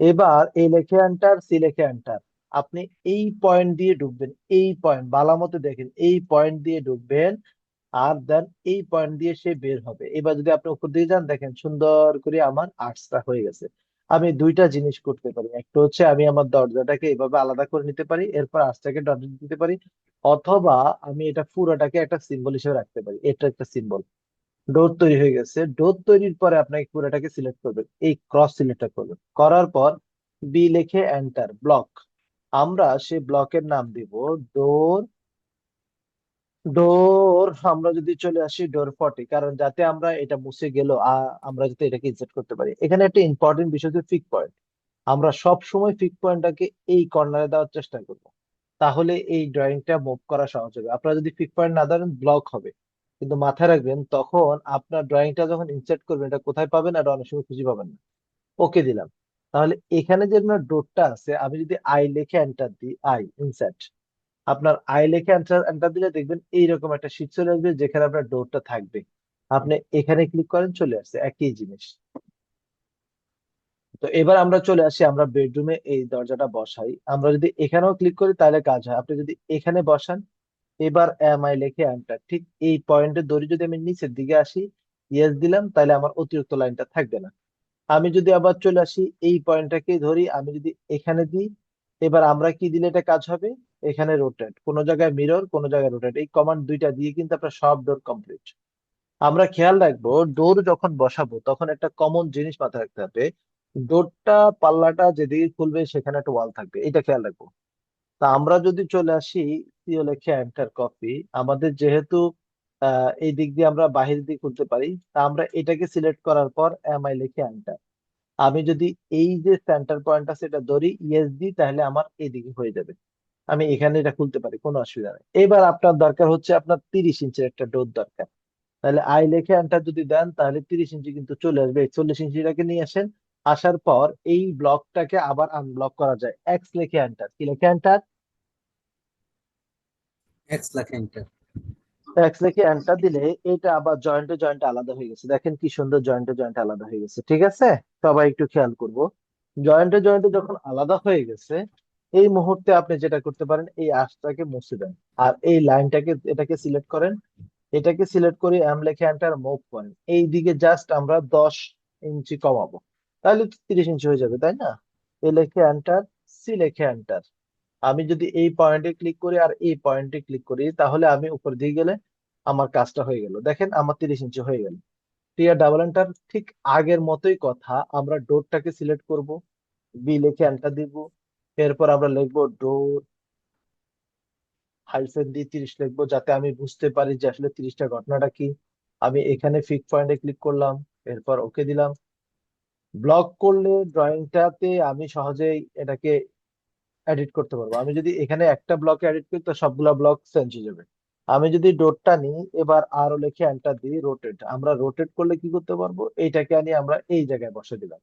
এবার এই লিখে এন্টার, সি লিখে এন্টার। আপনি এই পয়েন্ট দিয়ে ঢুকবেন, এই পয়েন্ট বালা মতো দেখেন, এই পয়েন্ট দিয়ে ঢুকবেন। আর দেন এই পয়েন্ট দিয়ে সে বের হবে। এবার যদি আপনি উপর দিয়ে যান, দেখেন সুন্দর করে আমার আর্টসটা হয়ে গেছে। আমি দুইটা জিনিস করতে পারি, একটা হচ্ছে আমি আমার দরজাটাকে এভাবে আলাদা করে নিতে পারি, এরপর আর্টসটাকে ডট দিতে পারি। অথবা আমি এটা পুরোটাকে একটা সিম্বল হিসেবে রাখতে পারি, এটা একটা সিম্বল। ডোর তৈরি হয়ে গেছে। ডোর তৈরির পরে আপনাকে পুরোটাকে সিলেক্ট করবেন, এই ক্রস সিলেক্টটা করবেন, করার পর বি লিখে এন্টার, ব্লক। আমরা সেই ব্লকের নাম দিব ডোর। ডোর আমরা যদি চলে আসি ডোর 40, কারণ যাতে আমরা এটা মুছে গেল আমরা যাতে এটাকে ইনসার্ট করতে পারি। এখানে একটা ইম্পর্টেন্ট বিষয় হচ্ছে ফিক পয়েন্ট। আমরা সব সময় ফিক পয়েন্টটাকে এই কর্নারে দেওয়ার চেষ্টা করব, তাহলে এই ড্রয়িংটা মুভ করা সহজ হবে। আপনারা যদি ফিক পয়েন্ট না দেন ব্লক হবে। কিন্তু মাথায় রাখবেন তখন আপনার ড্রয়িংটা যখন ইনসার্ট করবেন এটা কোথায় পাবেন আর অনেক সময় খুঁজে পাবেন না। ওকে দিলাম। তাহলে এখানে যে আপনার ডটটা আছে, আমি যদি আই লিখে এন্টার দিই, আই ইনসার্ট, আপনার আই লিখে এন্টার এন্টার দিলে দেখবেন এইরকম একটা শীট চলে আসবে যেখানে আপনার ডটটা থাকবে। আপনি এখানে ক্লিক করেন, চলে আসছে একই জিনিস। তো এবার আমরা চলে আসি, আমরা বেডরুমে এই দরজাটা বসাই। আমরা যদি এখানেও ক্লিক করি তাহলে কাজ হয়। আপনি যদি এখানে বসান, এবার এম আই লিখে এন্টার, ঠিক এই পয়েন্টের দড়ি যদি আমি নিচের দিকে আসি, ইয়েস দিলাম, তাহলে আমার অতিরিক্ত লাইনটা থাকবে না। আমি যদি আবার চলে আসি এই পয়েন্টটাকে ধরি, আমি যদি এখানে দিই, এবার আমরা কি দিলে এটা কাজ হবে, এখানে রোটেট, কোন জায়গায় মিরর, কোন জায়গায় রোটেট, এই কমান্ড দুইটা দিয়ে কিন্তু আপনার সব ডোর কমপ্লিট। আমরা খেয়াল রাখবো ডোর যখন বসাবো তখন একটা কমন জিনিস মাথায় রাখতে হবে, ডোরটা পাল্লাটা যেদিকে খুলবে সেখানে একটা ওয়াল থাকবে, এটা খেয়াল রাখবো। তা আমরা যদি চলে আসি সিও লিখে এন্টার কপি, আমাদের যেহেতু এই দিক দিয়ে আমরা বাহির দিয়ে খুলতে পারি, তা আমরা এটাকে সিলেক্ট করার পর এম আই লিখে এন্টার, আমি যদি এই যে সেন্টার পয়েন্ট আছে এটা ধরি, ইএস দিই, তাহলে আমার এদিকে হয়ে যাবে। আমি এখানে এটা খুলতে পারি, কোনো অসুবিধা নেই। এবার আপনার দরকার হচ্ছে আপনার 30 ইঞ্চির একটা ডোর দরকার। তাহলে আই লিখে এন্টার যদি দেন তাহলে 30 ইঞ্চি কিন্তু চলে আসবে। 41 ইঞ্চিটাকে নিয়ে আসেন, আসার পর এই ব্লকটাকে আবার আনব্লক করা যায়, এক্স লিখে এন্টার, কি লিখে এন্টার, এক্স লেখা এন্টার। এক্স লিখে এন্টার দিলে এটা আবার জয়েন্টে জয়েন্টে আলাদা হয়ে গেছে। দেখেন কি সুন্দর, জয়েন্টে জয়েন্টে আলাদা হয়ে গেছে। ঠিক আছে, সবাই একটু খেয়াল করব। জয়েন্টে জয়েন্টে যখন আলাদা হয়ে গেছে, এই মুহূর্তে আপনি যেটা করতে পারেন, এই আঁশটাকে মুছে দেন, আর এই লাইনটাকে এটাকে সিলেক্ট করেন, এটাকে সিলেক্ট করে এম লিখে এন্টার মুভ করেন, এই দিকে জাস্ট আমরা 10 ইঞ্চি কমাবো, তাহলে তো 30 ইঞ্চি হয়ে যাবে, তাই না? এ লিখে এন্টার, সি লিখে এন্টার, আমি যদি এই পয়েন্টে ক্লিক করি আর এই পয়েন্টে ক্লিক করি, তাহলে আমি উপর দিয়ে গেলে আমার কাজটা হয়ে গেল। দেখেন আমার 30 ইঞ্চি হয়ে গেল। টিয়া ডাবল এন্টার, ঠিক আগের মতোই কথা, আমরা ডোরটাকে সিলেক্ট করব, বি লিখে এন্টার দিব, এরপর আমরা লিখবো ডোর হাইফেন দিয়ে 30 লিখবো, যাতে আমি বুঝতে পারি যে আসলে 30টা ঘটনাটা কি। আমি এখানে ফিক পয়েন্টে ক্লিক করলাম, এরপর ওকে দিলাম। ব্লক করলে ড্রয়িংটাতে আমি সহজেই এটাকে এডিট করতে পারবো। আমি যদি এখানে একটা ব্লকে এডিট করি তো সবগুলা ব্লক চেঞ্জ হয়ে যাবে। আমি যদি ডটটা নিই, এবার আরো লিখে এন্টার দিই, রোটেট, আমরা রোটেট করলে কি করতে পারবো, এইটাকে আনি আমরা এই জায়গায় বসে দিলাম।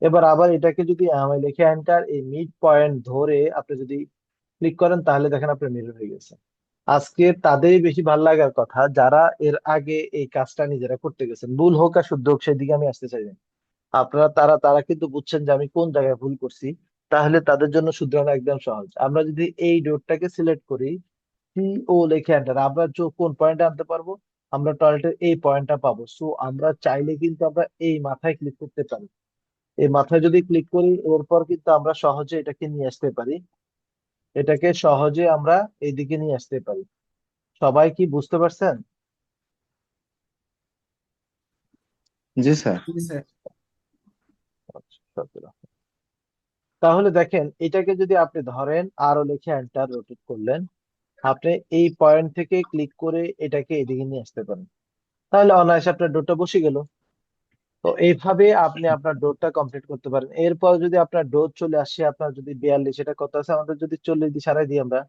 এবার আবার এটাকে যদি আমি লিখে এন্টার, এই মিড পয়েন্ট ধরে আপনি যদি ক্লিক করেন তাহলে দেখেন আপনার মিরর হয়ে গেছে। আজকে তাদেরই বেশি ভালো লাগার কথা যারা এর আগে এই কাজটা নিজেরা করতে গেছেন, ভুল হোক আর শুদ্ধ হোক সেদিকে আমি আসতে চাই না। আপনারা তারা তারা কিন্তু বুঝছেন যে আমি কোন জায়গায় ভুল করছি, তাহলে তাদের জন্য শুধরানো একদম সহজ। আমরা যদি এই ডটটাকে সিলেক্ট করি, সি ও লিখে এন্টার, আমরা কোন পয়েন্টে আনতে পারবো, আমরা টয়লেটের এই পয়েন্টটা পাবো। সো আমরা চাইলে কিন্তু আমরা এই মাথায় ক্লিক করতে পারি। এই মাথায় যদি ক্লিক করি, এরপর কিন্তু আমরা সহজে এটাকে নিয়ে আসতে পারি, এটাকে সহজে আমরা এইদিকে নিয়ে আসতে পারি। সবাই কি বুঝতে পারছেন? জি স্যার। জি স্যার। আচ্ছা, তাহলে দেখেন এটাকে যদি আপনি ধরেন আরো লিখে এন্টার, রোটেট করলেন, আপনি এই পয়েন্ট থেকে ক্লিক করে এটাকে এদিকে নিয়ে আসতে পারেন, তাহলে অনায়াসে আপনার ডোরটা বসে গেল। তো এইভাবে আপনি আপনার ডোরটা কমপ্লিট করতে পারেন। এরপর যদি আপনার ডোর চলে আসে, আপনার যদি 42, এটা কত আছে আমাদের, যদি 40 দিয়ে সারাই দিই আমরা,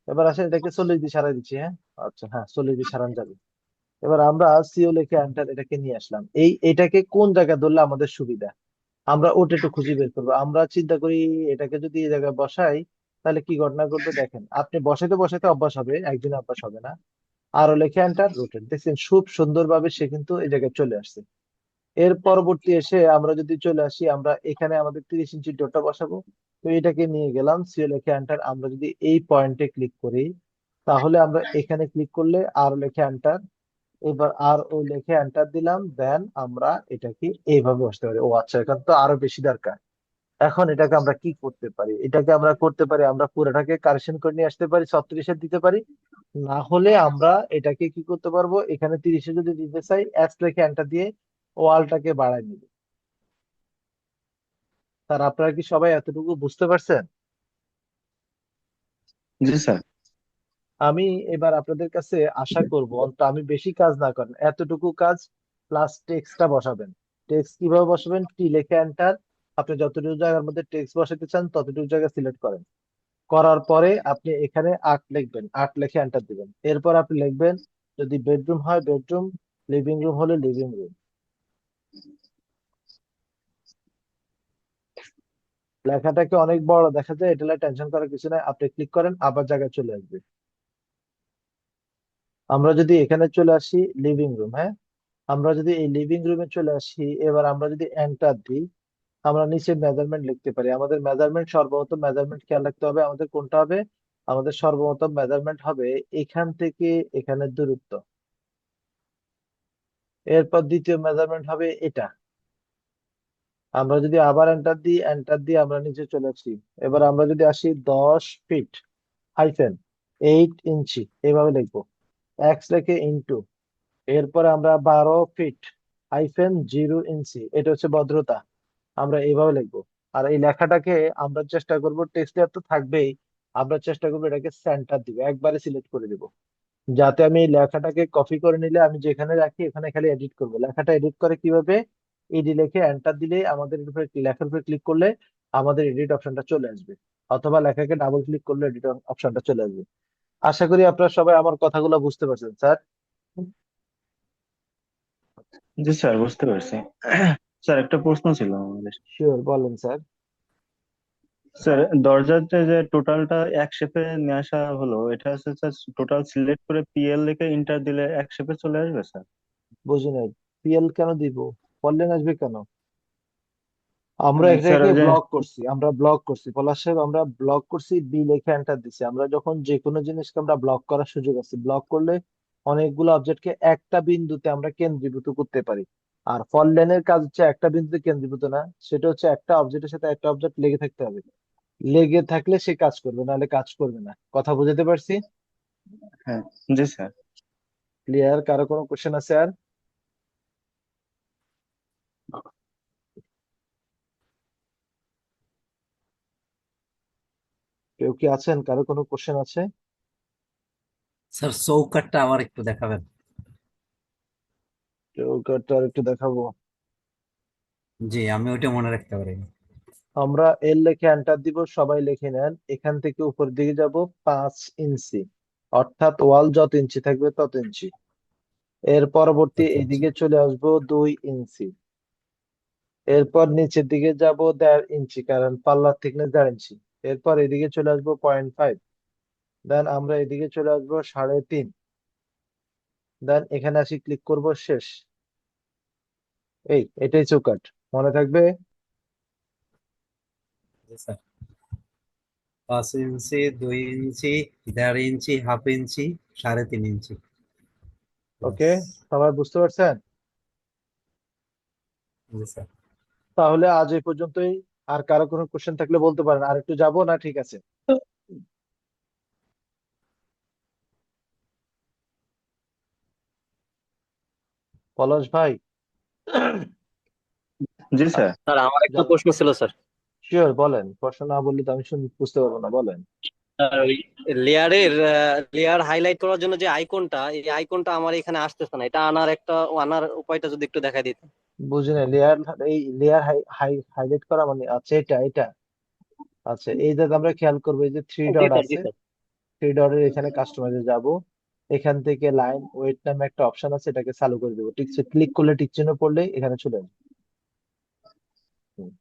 এবার আসেন এটাকে 40 দিয়ে সারাই দিচ্ছি, হ্যাঁ, আচ্ছা হ্যাঁ 40 দিয়ে সারান যাবে। এবার আমরা সিও লিখে এন্টার এটাকে নিয়ে আসলাম, এটাকে কোন জায়গায় ধরলে আমাদের সুবিধা, আমরা ওটা একটু খুঁজে বের করবো। আমরা চিন্তা করি এটাকে যদি এই জায়গায় বসাই তাহলে কি ঘটনা ঘটবে, দেখেন আপনি বসাতে বসাতে অভ্যাস হবে, একদিনে অভ্যাস হবে না। আরো লিখে এন্টার, রোটেট, দেখছেন খুব সুন্দরভাবে সে কিন্তু এই জায়গায় চলে আসছে। এর পরবর্তী এসে আমরা যদি চলে আসি, আমরা এখানে আমাদের 30 ইঞ্চি ডোরটা বসাবো, তো এটাকে নিয়ে গেলাম, সিও লিখে এন্টার, আমরা যদি এই পয়েন্টে ক্লিক করি, তাহলে আমরা এখানে ক্লিক করলে আর লিখে এন্টার, এবার আর ও লিখে এন্টার দিলাম, দেন আমরা এটাকে এইভাবে বসতে পারি। ও আচ্ছা, এখন তো আরো বেশি দরকার। এখন এটাকে আমরা কি করতে পারি, এটাকে আমরা করতে পারি, আমরা পুরোটাকে কারেকশন করে নিয়ে আসতে পারি, 36-এর দিতে পারি। না হলে আমরা এটাকে কি করতে পারবো, এখানে 30-এ যদি দিতে চাই, এস লিখে এন্টার দিয়ে ওয়ালটাকে বাড়ায় নিব। স্যার আপনারা কি সবাই এতটুকু বুঝতে পারছেন? জি স্যার। আমি এবার আপনাদের কাছে আশা করব অন্তত আমি বেশি কাজ না করেন, এতটুকু কাজ প্লাস টেক্সটটা বসাবেন। টেক্সট কিভাবে বসাবেন, টি লিখে এন্টার, আপনি যতটুকু জায়গার মধ্যে টেক্সট বসাতে চান ততটুকু জায়গা সিলেক্ট করেন, করার পরে আপনি এখানে 8 লিখবেন, 8 লিখে এন্টার দিবেন, এরপর আপনি লিখবেন যদি বেডরুম হয় বেডরুম, লিভিং রুম হলে লিভিং রুম। লেখাটাকে অনেক বড় দেখা যায়, এটা টেনশন করার কিছু নাই, আপনি ক্লিক করেন আবার জায়গায় চলে আসবে। আমরা যদি এখানে চলে আসি লিভিং রুম, হ্যাঁ, আমরা যদি এই লিভিং রুমে চলে আসি, এবার আমরা যদি এন্টার দিই, আমরা নিচে মেজারমেন্ট লিখতে পারি। আমাদের মেজারমেন্ট, সর্বপ্রথম মেজারমেন্ট খেয়াল রাখতে হবে আমাদের কোনটা হবে। আমাদের সর্বপ্রথম মেজারমেন্ট হবে এখান থেকে এখানের দূরত্ব। এরপর দ্বিতীয় মেজারমেন্ট হবে এটা। আমরা যদি আবার এন্টার দিই আমরা নিচে চলে আসি। এবার আমরা যদি আসি 10 ফিট হাইফেন 8 ইঞ্চি, এইভাবে লিখবো, এক্স রেখে ইনটু, এরপর আমরা 12 ফিট হাইফেন 0 ইঞ্চি, এটা হচ্ছে ভদ্রতা, আমরা এইভাবে লিখবো। আর এই লেখাটাকে আমরা চেষ্টা করব, টেক্সট লেয়ার তো থাকবেই, আমরা চেষ্টা করবো এটাকে সেন্টার দিব, একবারে সিলেক্ট করে দিব, যাতে আমি এই লেখাটাকে কপি করে নিলে আমি যেখানে রাখি এখানে খালি এডিট করব। লেখাটা এডিট করে কিভাবে, এডি লিখে এন্টার দিলে আমাদের এর উপরে, লেখার উপরে ক্লিক করলে আমাদের এডিট অপশনটা চলে আসবে, অথবা লেখাকে ডাবল ক্লিক করলে এডিট অপশনটা চলে আসবে। আশা করি আপনারা সবাই আমার কথাগুলো বুঝতে পারছেন স্যার। জি স্যার, বুঝতে পারছি। স্যার, একটা প্রশ্ন ছিল আমাদের। শিওর, বলেন স্যার। স্যার, দরজার যে টোটালটা এক শেপে নিয়ে আসা হলো, এটা হচ্ছে স্যার টোটাল সিলেক্ট করে পিএল লিখে ইন্টার দিলে এক শেপে চলে আসবে স্যার? বুঝি নাই, পিএল কেন দিব, বললেন আসবে কেন? আমরা স্যার এটাকে ওই যে ব্লক করছি, আমরা ব্লক করছি পলাশ সাহেব, আমরা ব্লক করছি, বি লিখে এন্টার দিছি। আমরা যখন যে কোনো জিনিসকে আমরা ব্লক করার সুযোগ আছে, ব্লক করলে অনেকগুলো অবজেক্টকে একটা বিন্দুতে আমরা কেন্দ্রীভূত করতে পারি। আর ফল লেনের কাজ হচ্ছে একটা বিন্দুতে কেন্দ্রীভূত না, সেটা হচ্ছে একটা অবজেক্টের সাথে একটা অবজেক্ট লেগে থাকতে হবে, লেগে থাকলে সে কাজ করবে, নাহলে কাজ করবে না। কথা বুঝতে পারছি? হ্যাঁ, জি স্যার। ক্লিয়ার? কারো কোনো কোশ্চেন আছে আর? কেউ কি আছেন, কারো কোনো কোশ্চেন আছে? স্যার চৌকাটটা আবার একটু দেখাবেন। কেউ কারটা আর একটু দেখাবো। জি, আমি ওইটা মনে রাখতে পারিনি। আমরা এল লিখে এন্টার দিব, সবাই লিখে নেন। এখান থেকে উপর দিকে যাব 5 ইঞ্চি, অর্থাৎ ওয়াল যত ইঞ্চি থাকবে তত ইঞ্চি। এর পরবর্তী আচ্ছা আচ্ছা এদিকে চলে আসবো 2 ইঞ্চি। এরপর নিচের দিকে যাব 1.5 ইঞ্চি, কারণ পাল্লার থিকনেস 1.5 ইঞ্চি। এরপর এদিকে চলে আসবো 0.5, দেন আমরা এদিকে চলে আসবো 3.5, দেন এখানে আসি ক্লিক করব, শেষ। এটাই চৌকাঠ, মনে থাকবে। জি স্যার। 5 ইঞ্চি, 2 ইঞ্চি, 1.5 ইঞ্চি, হাফ ইঞ্চি, 3.5 ইঞ্চি। ওকে, Yes. সবাই বুঝতে পারছেন? জি স্যার। তাহলে আজ এই পর্যন্তই। আর কারো কোনো কোশ্চেন থাকলে বলতে পারেন, আর একটু যাবো না? ঠিক আছে পলাশ ভাই? জি স্যার। স্যার আমার একটা প্রশ্ন ছিল স্যার। শিওর, বলেন, প্রশ্ন না বললে তো আমি বুঝতে পারবো না, বলেন। স্যার, ওই লেয়ার হাইলাইট করার জন্য যে আইকনটা, এই আইকনটা আমার এখানে আসতেছে না, এটা আনার উপায়টা যদি একটু দেখাই দিতেন। বুঝি না, লেয়ার, এই লেয়ার হাইলাইট করা মানে, আচ্ছা এটা এটা, আচ্ছা এই যে আমরা খেয়াল করবো, এই যে থ্রি জি ডট স্যার, জি আছে, স্যার। থ্রি ডটের এখানে কাস্টমাইজে যাব, এখান থেকে লাইন ওয়েট নামে একটা অপশন আছে, এটাকে চালু করে দেবো। ঠিক ক্লিক করলে টিক চিহ্ন পড়লেই এখানে চলে আসবে। হুম।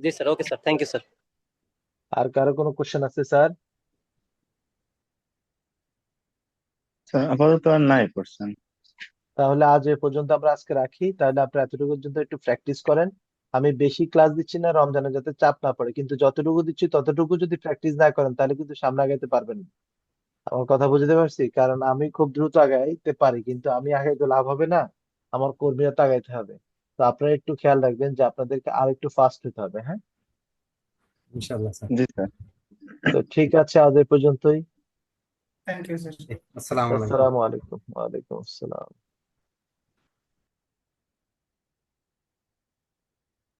জি sir, okay sir, thank you sir. আর কারো কোনো কোশ্চেন আছে স্যার? স্যার আপাতত আর নাই কোশ্চেন। তাহলে আজ এ পর্যন্ত আমরা আজকে রাখি, তাহলে আপনারা এতটুকু পর্যন্ত একটু প্র্যাকটিস করেন। আমি বেশি ক্লাস দিচ্ছি না, রমজানে যাতে চাপ না পড়ে, কিন্তু যতটুকু দিচ্ছি ততটুকু যদি প্র্যাকটিস না করেন তাহলে কিন্তু সামনে আগাইতে পারবেন না। আমার কথা বুঝতে পারছি? কারণ আমি খুব দ্রুত আগাইতে পারি, কিন্তু আমি আগাইতে লাভ হবে না, আমার কর্মীরা তো আগাইতে হবে। তো আপনারা একটু খেয়াল রাখবেন যে আপনাদেরকে আর একটু ফাস্ট হতে হবে, হ্যাঁ। ইনশাআল্লাহ স্যার। জি স্যার। তো ঠিক আছে, আজ এ পর্যন্তই। Thank you sir. জি, আসসালামু আলাইকুম। আসসালামু আলাইকুম। ওয়ালাইকুম আসসালাম।